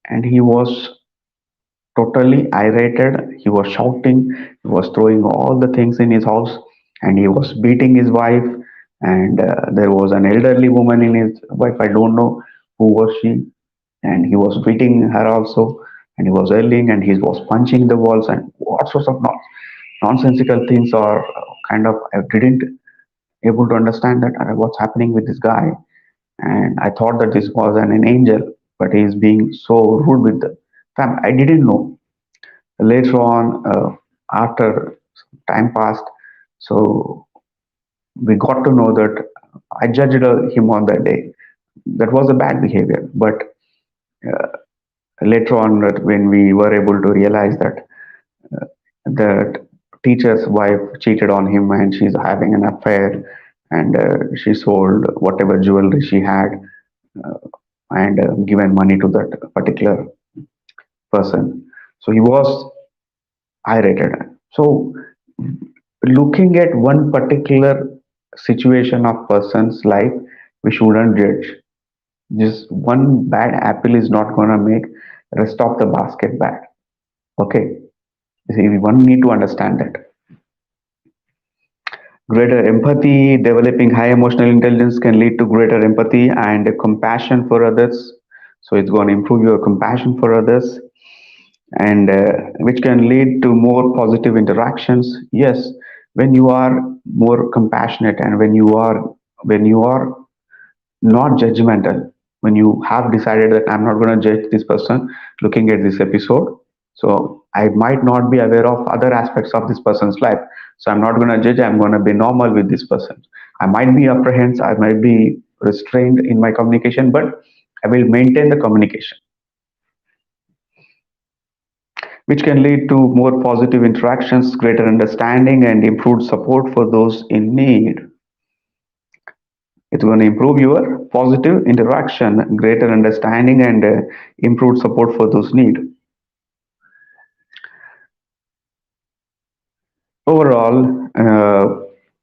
and he was totally irritated. He was shouting, he was throwing all the things in his house, and he was beating his wife. And there was an elderly woman in his wife. I don't know who was she, and he was beating her also. And he was yelling, and he was punching the walls and what sorts of nonsensical things. Or kind of, I didn't able to understand that what's happening with this guy. And I thought that this was an angel, but he is being so rude with the family. I didn't know. Later on, after time passed, so we got to know that I judged him on that day. That was a bad behavior. But later on, when we were able to realize that the teacher's wife cheated on him and she's having an affair, and she sold whatever jewelry she had, uh, and given money to that particular person. So he was irritated. So looking at one particular situation of person's life, we shouldn't judge. Just one bad apple is not gonna make rest of the basket bad. Okay, see, one need to understand that. Greater empathy, developing high emotional intelligence can lead to greater empathy and compassion for others. So it's going to improve your compassion for others, and which can lead to more positive interactions. Yes, when you are more compassionate, and when you are not judgmental, when you have decided that I'm not going to judge this person looking at this episode, so I might not be aware of other aspects of this person's life, so I'm not going to judge. I'm going to be normal with this person. I might be apprehensive, I might be restrained in my communication, but I will maintain the communication, which can lead to more positive interactions, greater understanding, and improved support for those in need. It's going to improve your positive interaction, greater understanding, and improved support for those need. Overall,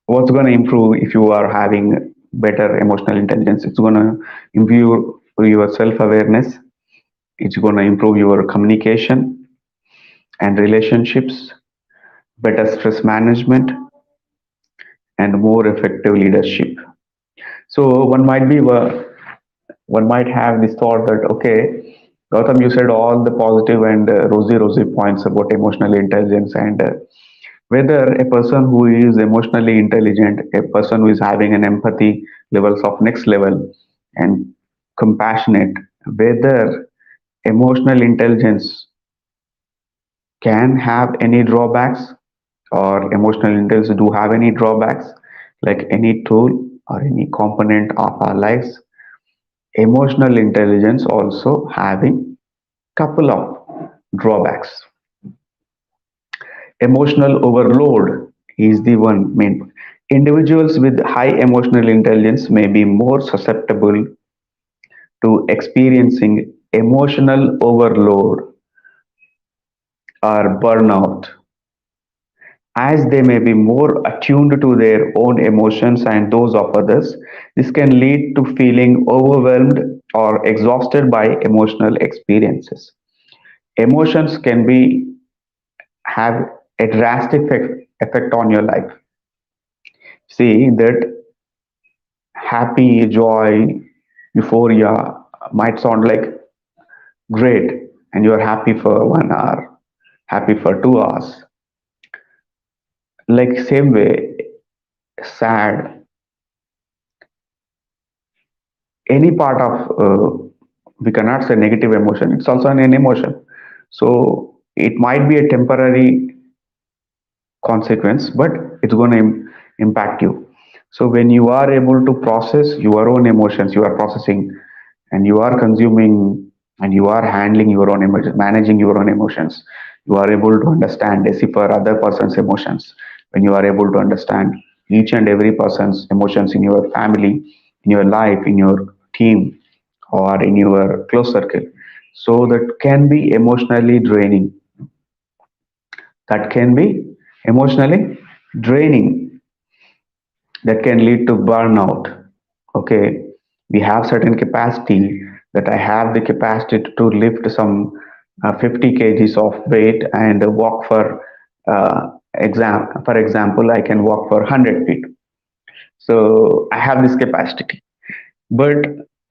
what's going to improve if you are having better emotional intelligence? It's going to improve your self-awareness. It's going to improve your communication and relationships, better stress management, and more effective leadership. So one might have this thought that, okay, Gautam, you said all the positive and rosy points about emotional intelligence, and whether a person who is emotionally intelligent, a person who is having an empathy levels of next level and compassionate, whether emotional intelligence can have any drawbacks, or emotional intelligence do have any drawbacks, like any tool or any component of our lives. Emotional intelligence also having couple of drawbacks. Emotional overload is the one main. Individuals with high emotional intelligence may be more susceptible to experiencing emotional overload or burnout, as they may be more attuned to their own emotions and those of others. This can lead to feeling overwhelmed or exhausted by emotional experiences. Emotions can be have a drastic effect on your life. See that happy, joy, euphoria might sound like great, and you're happy for 1 hour, happy for 2 hours. Like same way, sad, any part of we cannot say negative emotion. It's also an emotion. So it might be a temporary consequence, but it's going to impact you. So when you are able to process your own emotions, you are processing, and you are consuming, and you are handling your own emotions, managing your own emotions, you are able to understand, decipher other person's emotions. When you are able to understand each and every person's emotions in your family, in your life, in your team, or in your close circle, so that can be emotionally draining. That can be emotionally draining. That can lead to burnout. Okay, we have certain capacity, that I have the capacity to lift some 50 kgs of weight and walk for example, I can walk for 100 feet. So I have this capacity. But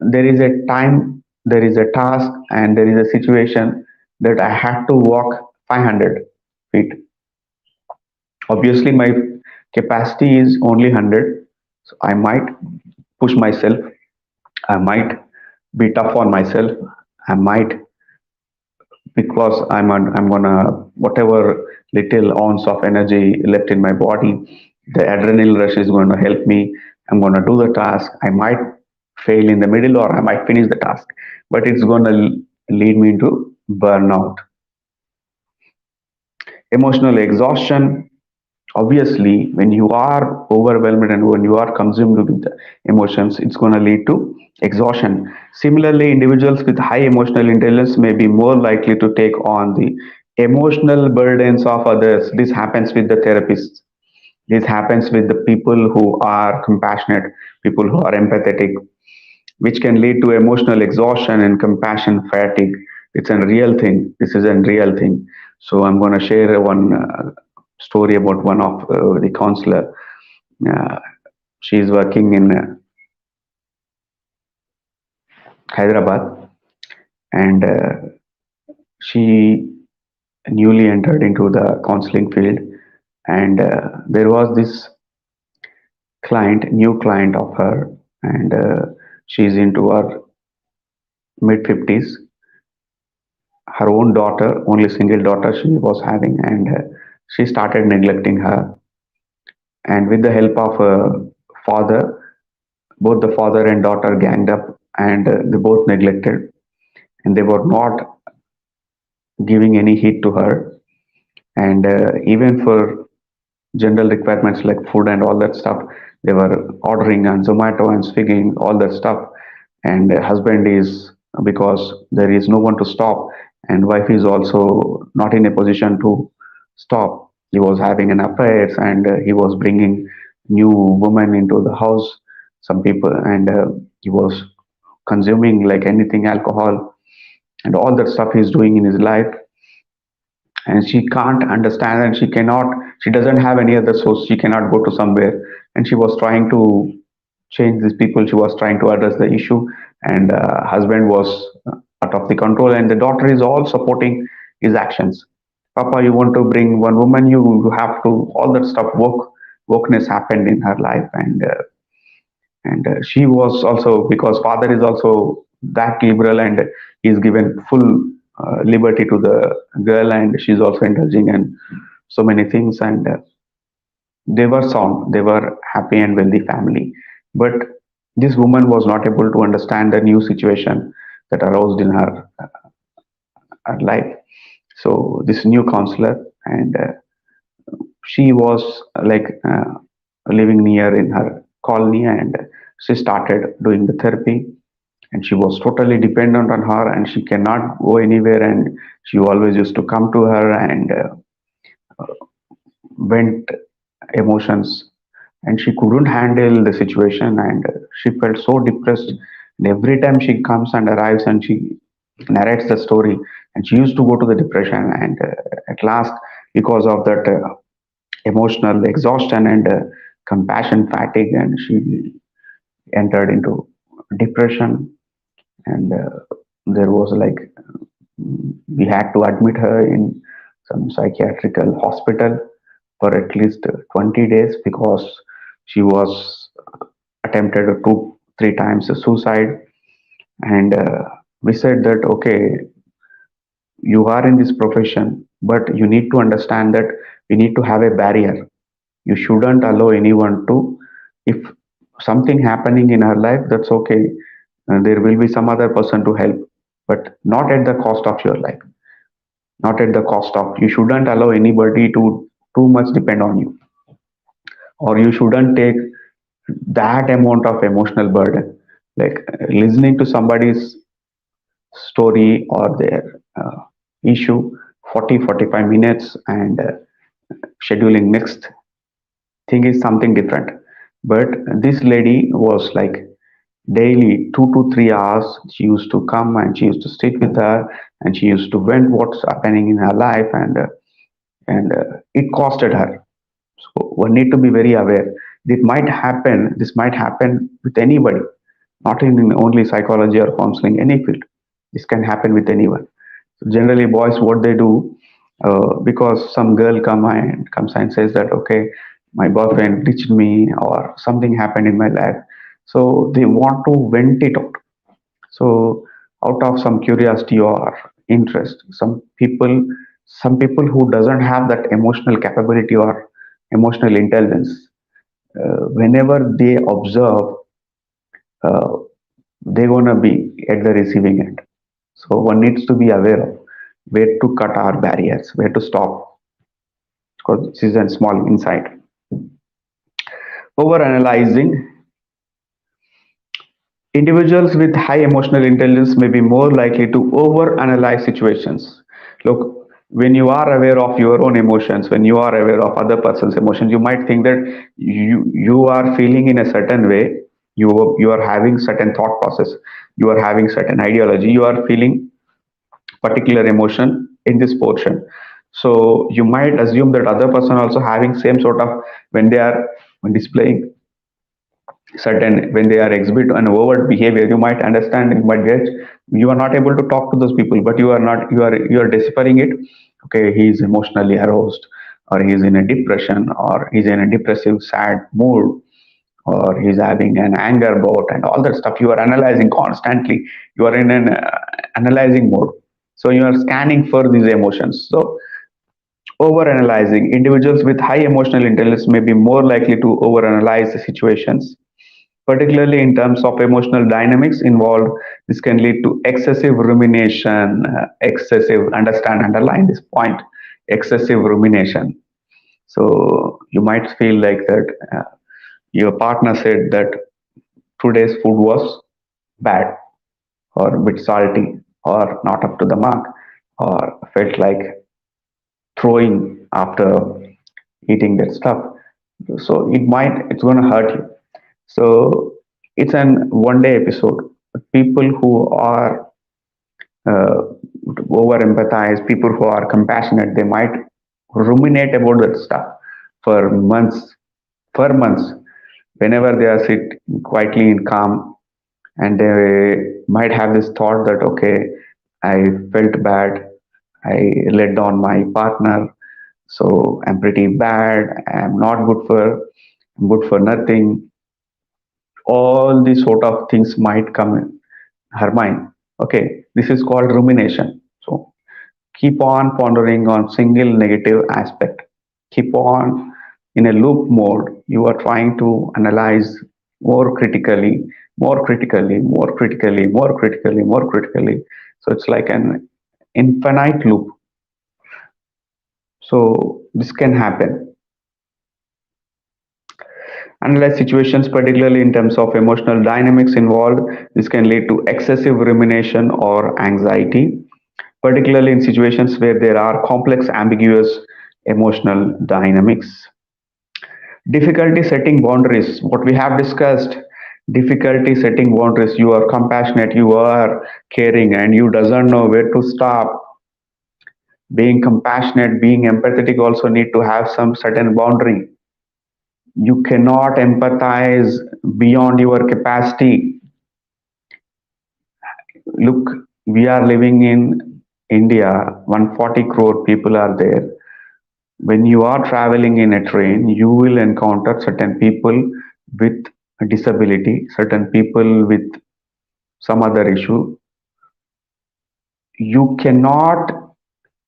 there is a time, there is a task, and there is a situation that I have to walk 500 feet. Obviously, my capacity is only 100, so I might push myself, I might be tough on myself, I might, because I'm gonna, whatever little ounce of energy left in my body, the adrenaline rush is going to help me. I'm going to do the task. I might fail in the middle or I might finish the task, but it's going to lead me into burnout. Emotional exhaustion. Obviously, when you are overwhelmed and when you are consumed with emotions, it's going to lead to exhaustion. Similarly, individuals with high emotional intelligence may be more likely to take on the emotional burdens of others. This happens with the therapists. This happens with the people who are compassionate, people who are empathetic, which can lead to emotional exhaustion and compassion fatigue. It's a real thing. This is a real thing. So I'm going to share one story about one of the counselor. Uh, she is working in Hyderabad, and she newly entered into the counseling field. And there was this new client of her, and she's into her mid 50s. Her own daughter, only single daughter she was having, and she started neglecting her. And with the help of father, both the father and daughter ganged up, and they both neglected, and they were not giving any heed to her. And even for general requirements like food and all that stuff, they were ordering on Zomato and Swiggy, all that stuff. And husband is, because there is no one to stop, and wife is also not in a position to stop. He was having an affairs, and he was bringing new women into the house, some people, and he was consuming like anything, alcohol and all that stuff he's doing in his life. And she can't understand, and she doesn't have any other source. She cannot go to somewhere, and she was trying to change these people. She was trying to address the issue, and husband was out of the control, and the daughter is all supporting his actions. Papa, you want to bring one woman, you have to, all that stuff, wokeness happened in her life. And she was also, because father is also that liberal, and he's given full liberty to the girl, and she's also indulging in so many things. And they were sound, they were happy and wealthy family. But this woman was not able to understand the new situation that arose in her life. So this new counselor, and she was like living near in her colony, and she started doing the therapy, and she was totally dependent on her, and she cannot go anywhere, and she always used to come to her and vent emotions, and she couldn't handle the situation, and she felt so depressed. And every time she comes and arrives and she narrates the story, and she used to go to the depression. And at last, because of that emotional exhaustion and compassion fatigue, and she entered into depression. And there was like, we had to admit her in some psychiatrical hospital for at least 20 days, because she was attempted two three times suicide. And we said that, okay, you are in this profession, but you need to understand that we need to have a barrier. You shouldn't allow anyone to, if something happening in her life, that's okay. There will be some other person to help, but not at the cost of your life. Not at the cost of, you shouldn't allow anybody to too much depend on you, or you shouldn't take that amount of emotional burden, like listening to somebody's story or their issue 40-45 minutes, and scheduling next thing is something different. But this lady was like, Daily 2 to 3 hours she used to come and she used to sit with her and she used to vent what's happening in her life, and it costed her. So one need to be very aware. This might happen with anybody, not in only psychology or counseling, any field. This can happen with anyone. So generally, boys, what they do, because some girl comes and says that, okay, my boyfriend ditched me or something happened in my life, so they want to vent it out. So out of some curiosity or interest, some people who doesn't have that emotional capability or emotional intelligence, whenever they observe, uh, they're gonna be at the receiving end. So one needs to be aware of where to cut our barriers, where to stop, because this is a small insight. Over analyzing. Individuals with high emotional intelligence may be more likely to overanalyze situations. Look, when you are aware of your own emotions, when you are aware of other person's emotions, you might think that you are feeling in a certain way. You are having certain thought process. You are having certain ideology. You are feeling particular emotion in this portion. So you might assume that other person also having same sort of, when they are when displaying certain, when they are exhibit an overt behavior, you might understand, you might get, you are not able to talk to those people, but you are deciphering it. Okay, he is emotionally aroused, or he is in a depression, or he's in a depressive sad mood, or he's having an anger bout and all that stuff. You are analyzing constantly. You are in an analyzing mode. So you are scanning for these emotions. So overanalyzing. Individuals with high emotional intelligence may be more likely to overanalyze the situations, particularly in terms of emotional dynamics involved. This can lead to excessive rumination, underline this point, excessive rumination. So you might feel like that, your partner said that today's food was bad, or a bit salty, or not up to the mark, or felt like throwing after eating that stuff. So it's going to hurt you. So it's an one day episode. People who are uh, over empathize, people who are compassionate, they might ruminate about that stuff for months, whenever they are sit quietly in calm, and they might have this thought that, okay, I felt bad, I let down my partner, so I'm pretty bad, I'm not good for nothing. All these sort of things might come in her mind. Okay, this is called rumination. So keep on pondering on single negative aspect. Keep on in a loop mode. You are trying to analyze more critically, more critically, more critically, more critically, more critically. So it's like an infinite loop. So this can happen. Analyze situations, particularly in terms of emotional dynamics involved. This can lead to excessive rumination or anxiety, particularly in situations where there are complex, ambiguous emotional dynamics. Difficulty setting boundaries, what we have discussed. Difficulty setting boundaries. You are compassionate, you are caring, and you doesn't know where to stop. Being compassionate, being empathetic also need to have some certain boundary. You cannot empathize beyond your capacity. Look, we are living in India, 140 crore people are there. When you are traveling in a train, you will encounter certain people with a disability, certain people with some other issue. You cannot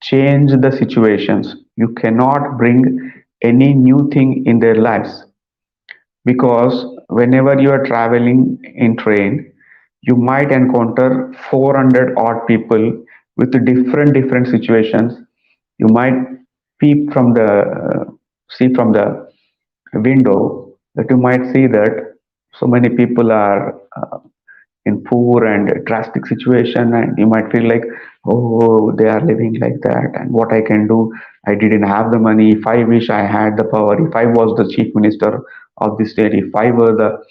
change the situations. You cannot bring any new thing in their lives, because whenever you are traveling in train, you might encounter 400 odd people with different situations. You might peep from the see from the window, that you might see that so many people are in poor and drastic situation, and you might feel like, oh, they are living like that, and what I can do, I didn't have the money. If I wish I had the power, if I was the chief minister of the state, if I were the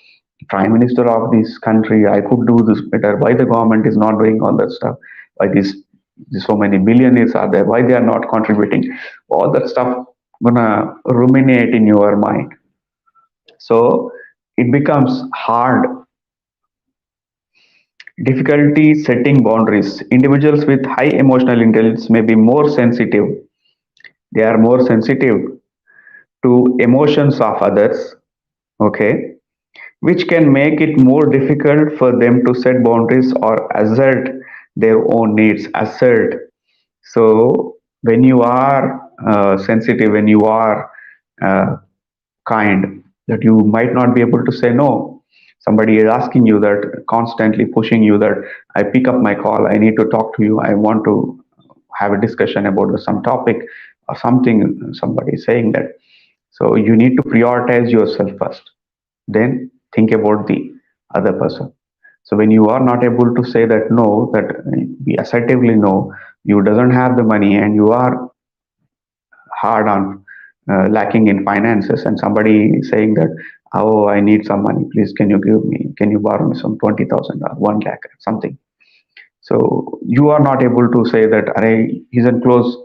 prime minister of this country, I could do this better. Why the government is not doing all that stuff? Why so many billionaires are there? Why they are not contributing? All that stuff gonna ruminate in your mind. So it becomes hard, difficulty setting boundaries. Individuals with high emotional intelligence may be more sensitive. They are more sensitive to emotions of others. Okay, which can make it more difficult for them to set boundaries or assert their own needs. Assert. So when you are sensitive, when you are uh, kind, that you might not be able to say no. Somebody is asking you that, constantly pushing you that I pick up my call, I need to talk to you, I want to have a discussion about some topic or something. Somebody is saying that. So you need to prioritize yourself first, then think about the other person. So when you are not able to say that no, that we assertively no, you doesn't have the money and you are hard on lacking in finances, and somebody saying that, oh, I need some money, please, can you give me, can you borrow me some 20,000 or 1 lakh or something. So you are not able to say that, he's a close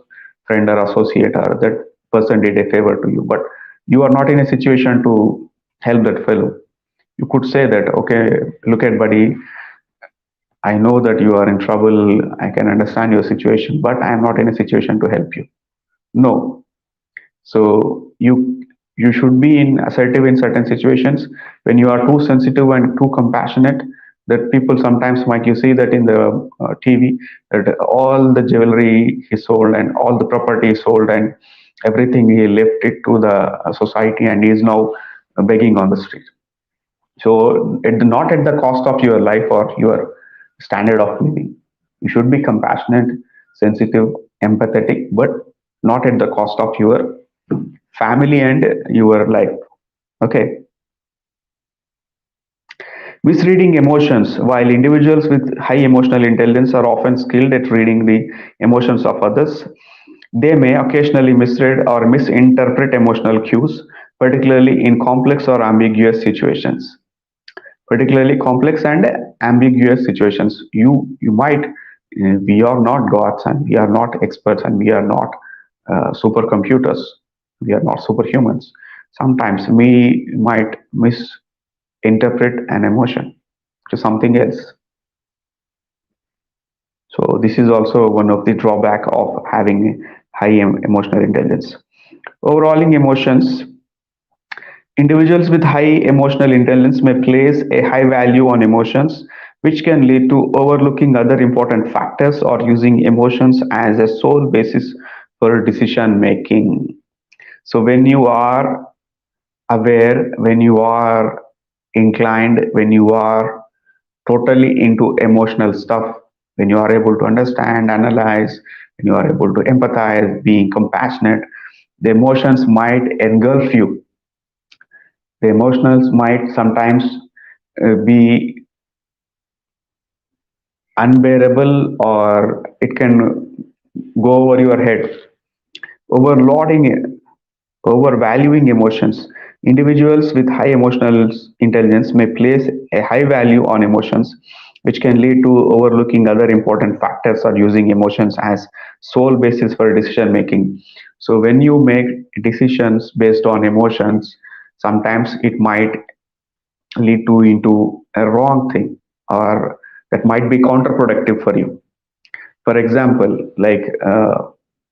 friend or associate, or that person did a favor to you, but you are not in a situation to help that fellow. You could say that, okay, look at buddy, I know that you are in trouble, I can understand your situation, but I am not in a situation to help you. No. So you should be in assertive in certain situations. When you are too sensitive and too compassionate, that people sometimes might, you see that in the TV, that all the jewelry he sold and all the property he sold and everything, he left it to the society, and he is now begging on the street. So not at the cost of your life or your standard of living. You should be compassionate, sensitive, empathetic, but not at the cost of your family and your life. Okay. Misreading emotions. While individuals with high emotional intelligence are often skilled at reading the emotions of others, they may occasionally misread or misinterpret emotional cues, particularly in complex or ambiguous situations. Particularly complex and ambiguous situations. You might, we are not gods and we are not experts and we are not supercomputers. We are not superhumans. Sometimes we might misinterpret an emotion to something else. So this is also one of the drawback of having high emotional intelligence. Overalling emotions. Individuals with high emotional intelligence may place a high value on emotions, which can lead to overlooking other important factors or using emotions as a sole basis for decision making. So, when you are aware, when you are inclined, when you are totally into emotional stuff, when you are able to understand, analyze, when you are able to empathize, being compassionate, the emotions might engulf you. The emotions might sometimes be unbearable, or it can go over your head. Overloading, overvaluing emotions. Individuals with high emotional intelligence may place a high value on emotions, which can lead to overlooking other important factors or using emotions as sole basis for decision making. So when you make decisions based on emotions, sometimes it might lead to into a wrong thing, or that might be counterproductive for you. For example, like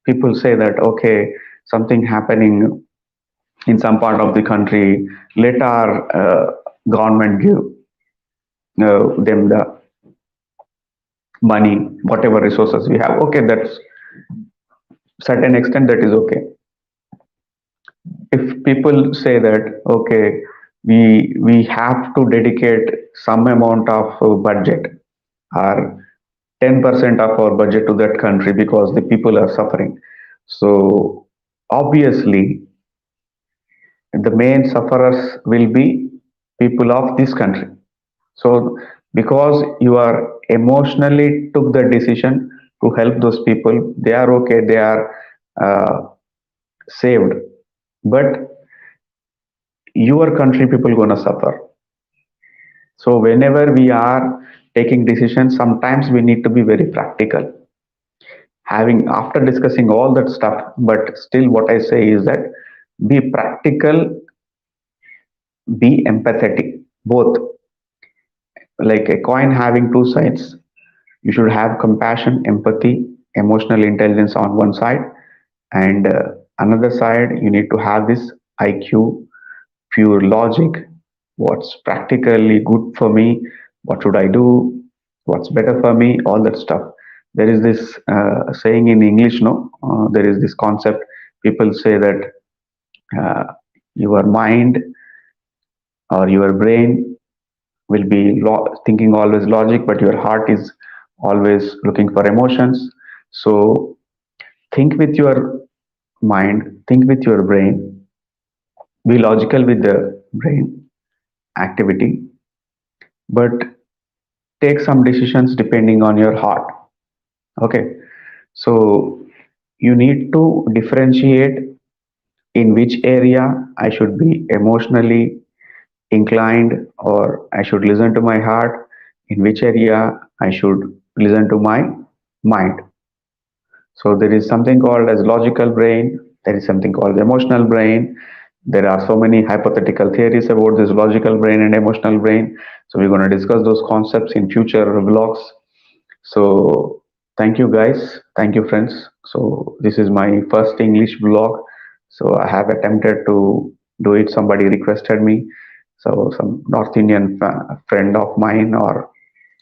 people say that, okay, something happening in some part of the country, let our government give them the money, whatever resources we have. Okay, that's certain extent, that is okay. If people say that, okay, we have to dedicate some amount of budget or 10% of our budget to that country because the people are suffering. So obviously, the main sufferers will be people of this country. So because you are emotionally took the decision to help those people, they are okay, they are uh, saved. But your country people gonna suffer. So whenever we are taking decisions, sometimes we need to be very practical. Having after discussing all that stuff, but still what I say is that be practical, be empathetic. Both, like a coin having two sides. You should have compassion, empathy, emotional intelligence on one side, and another side you need to have this IQ, pure logic. What's practically good for me? What should I do? What's better for me? All that stuff. There is this saying in English, no? There is this concept. People say that uh, your mind or your brain will be thinking always logic, but your heart is always looking for emotions. So think with your mind, think with your brain, be logical with the brain activity, but take some decisions depending on your heart. Okay, so you need to differentiate in which area I should be emotionally inclined or I should listen to my heart, in which area I should listen to my mind. So there is something called as logical brain, there is something called emotional brain. There are so many hypothetical theories about this logical brain and emotional brain. So we're going to discuss those concepts in future vlogs. So thank you guys. Thank you friends. So this is my first English vlog. So I have attempted to do it. Somebody requested me. So some North Indian friend of mine or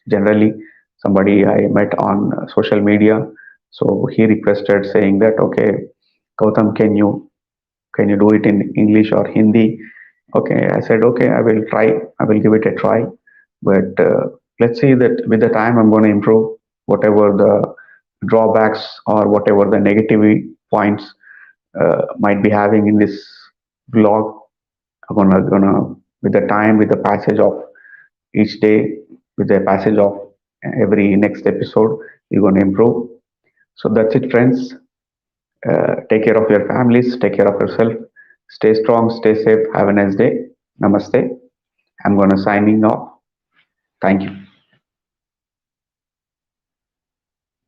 generally somebody I met on social media. So he requested saying that, okay, Gautam, can you do it in English or Hindi? Okay, I said, okay, I will try. I will give it a try. But let's see that with the time I'm going to improve whatever the drawbacks or whatever the negative points might be having in this vlog. I'm gonna with the time, with the passage of each day, with the passage of every next episode, you're gonna improve. So that's it, friends. Take care of your families, take care of yourself, stay strong, stay safe, have a nice day. Namaste. I'm gonna signing off. Thank you.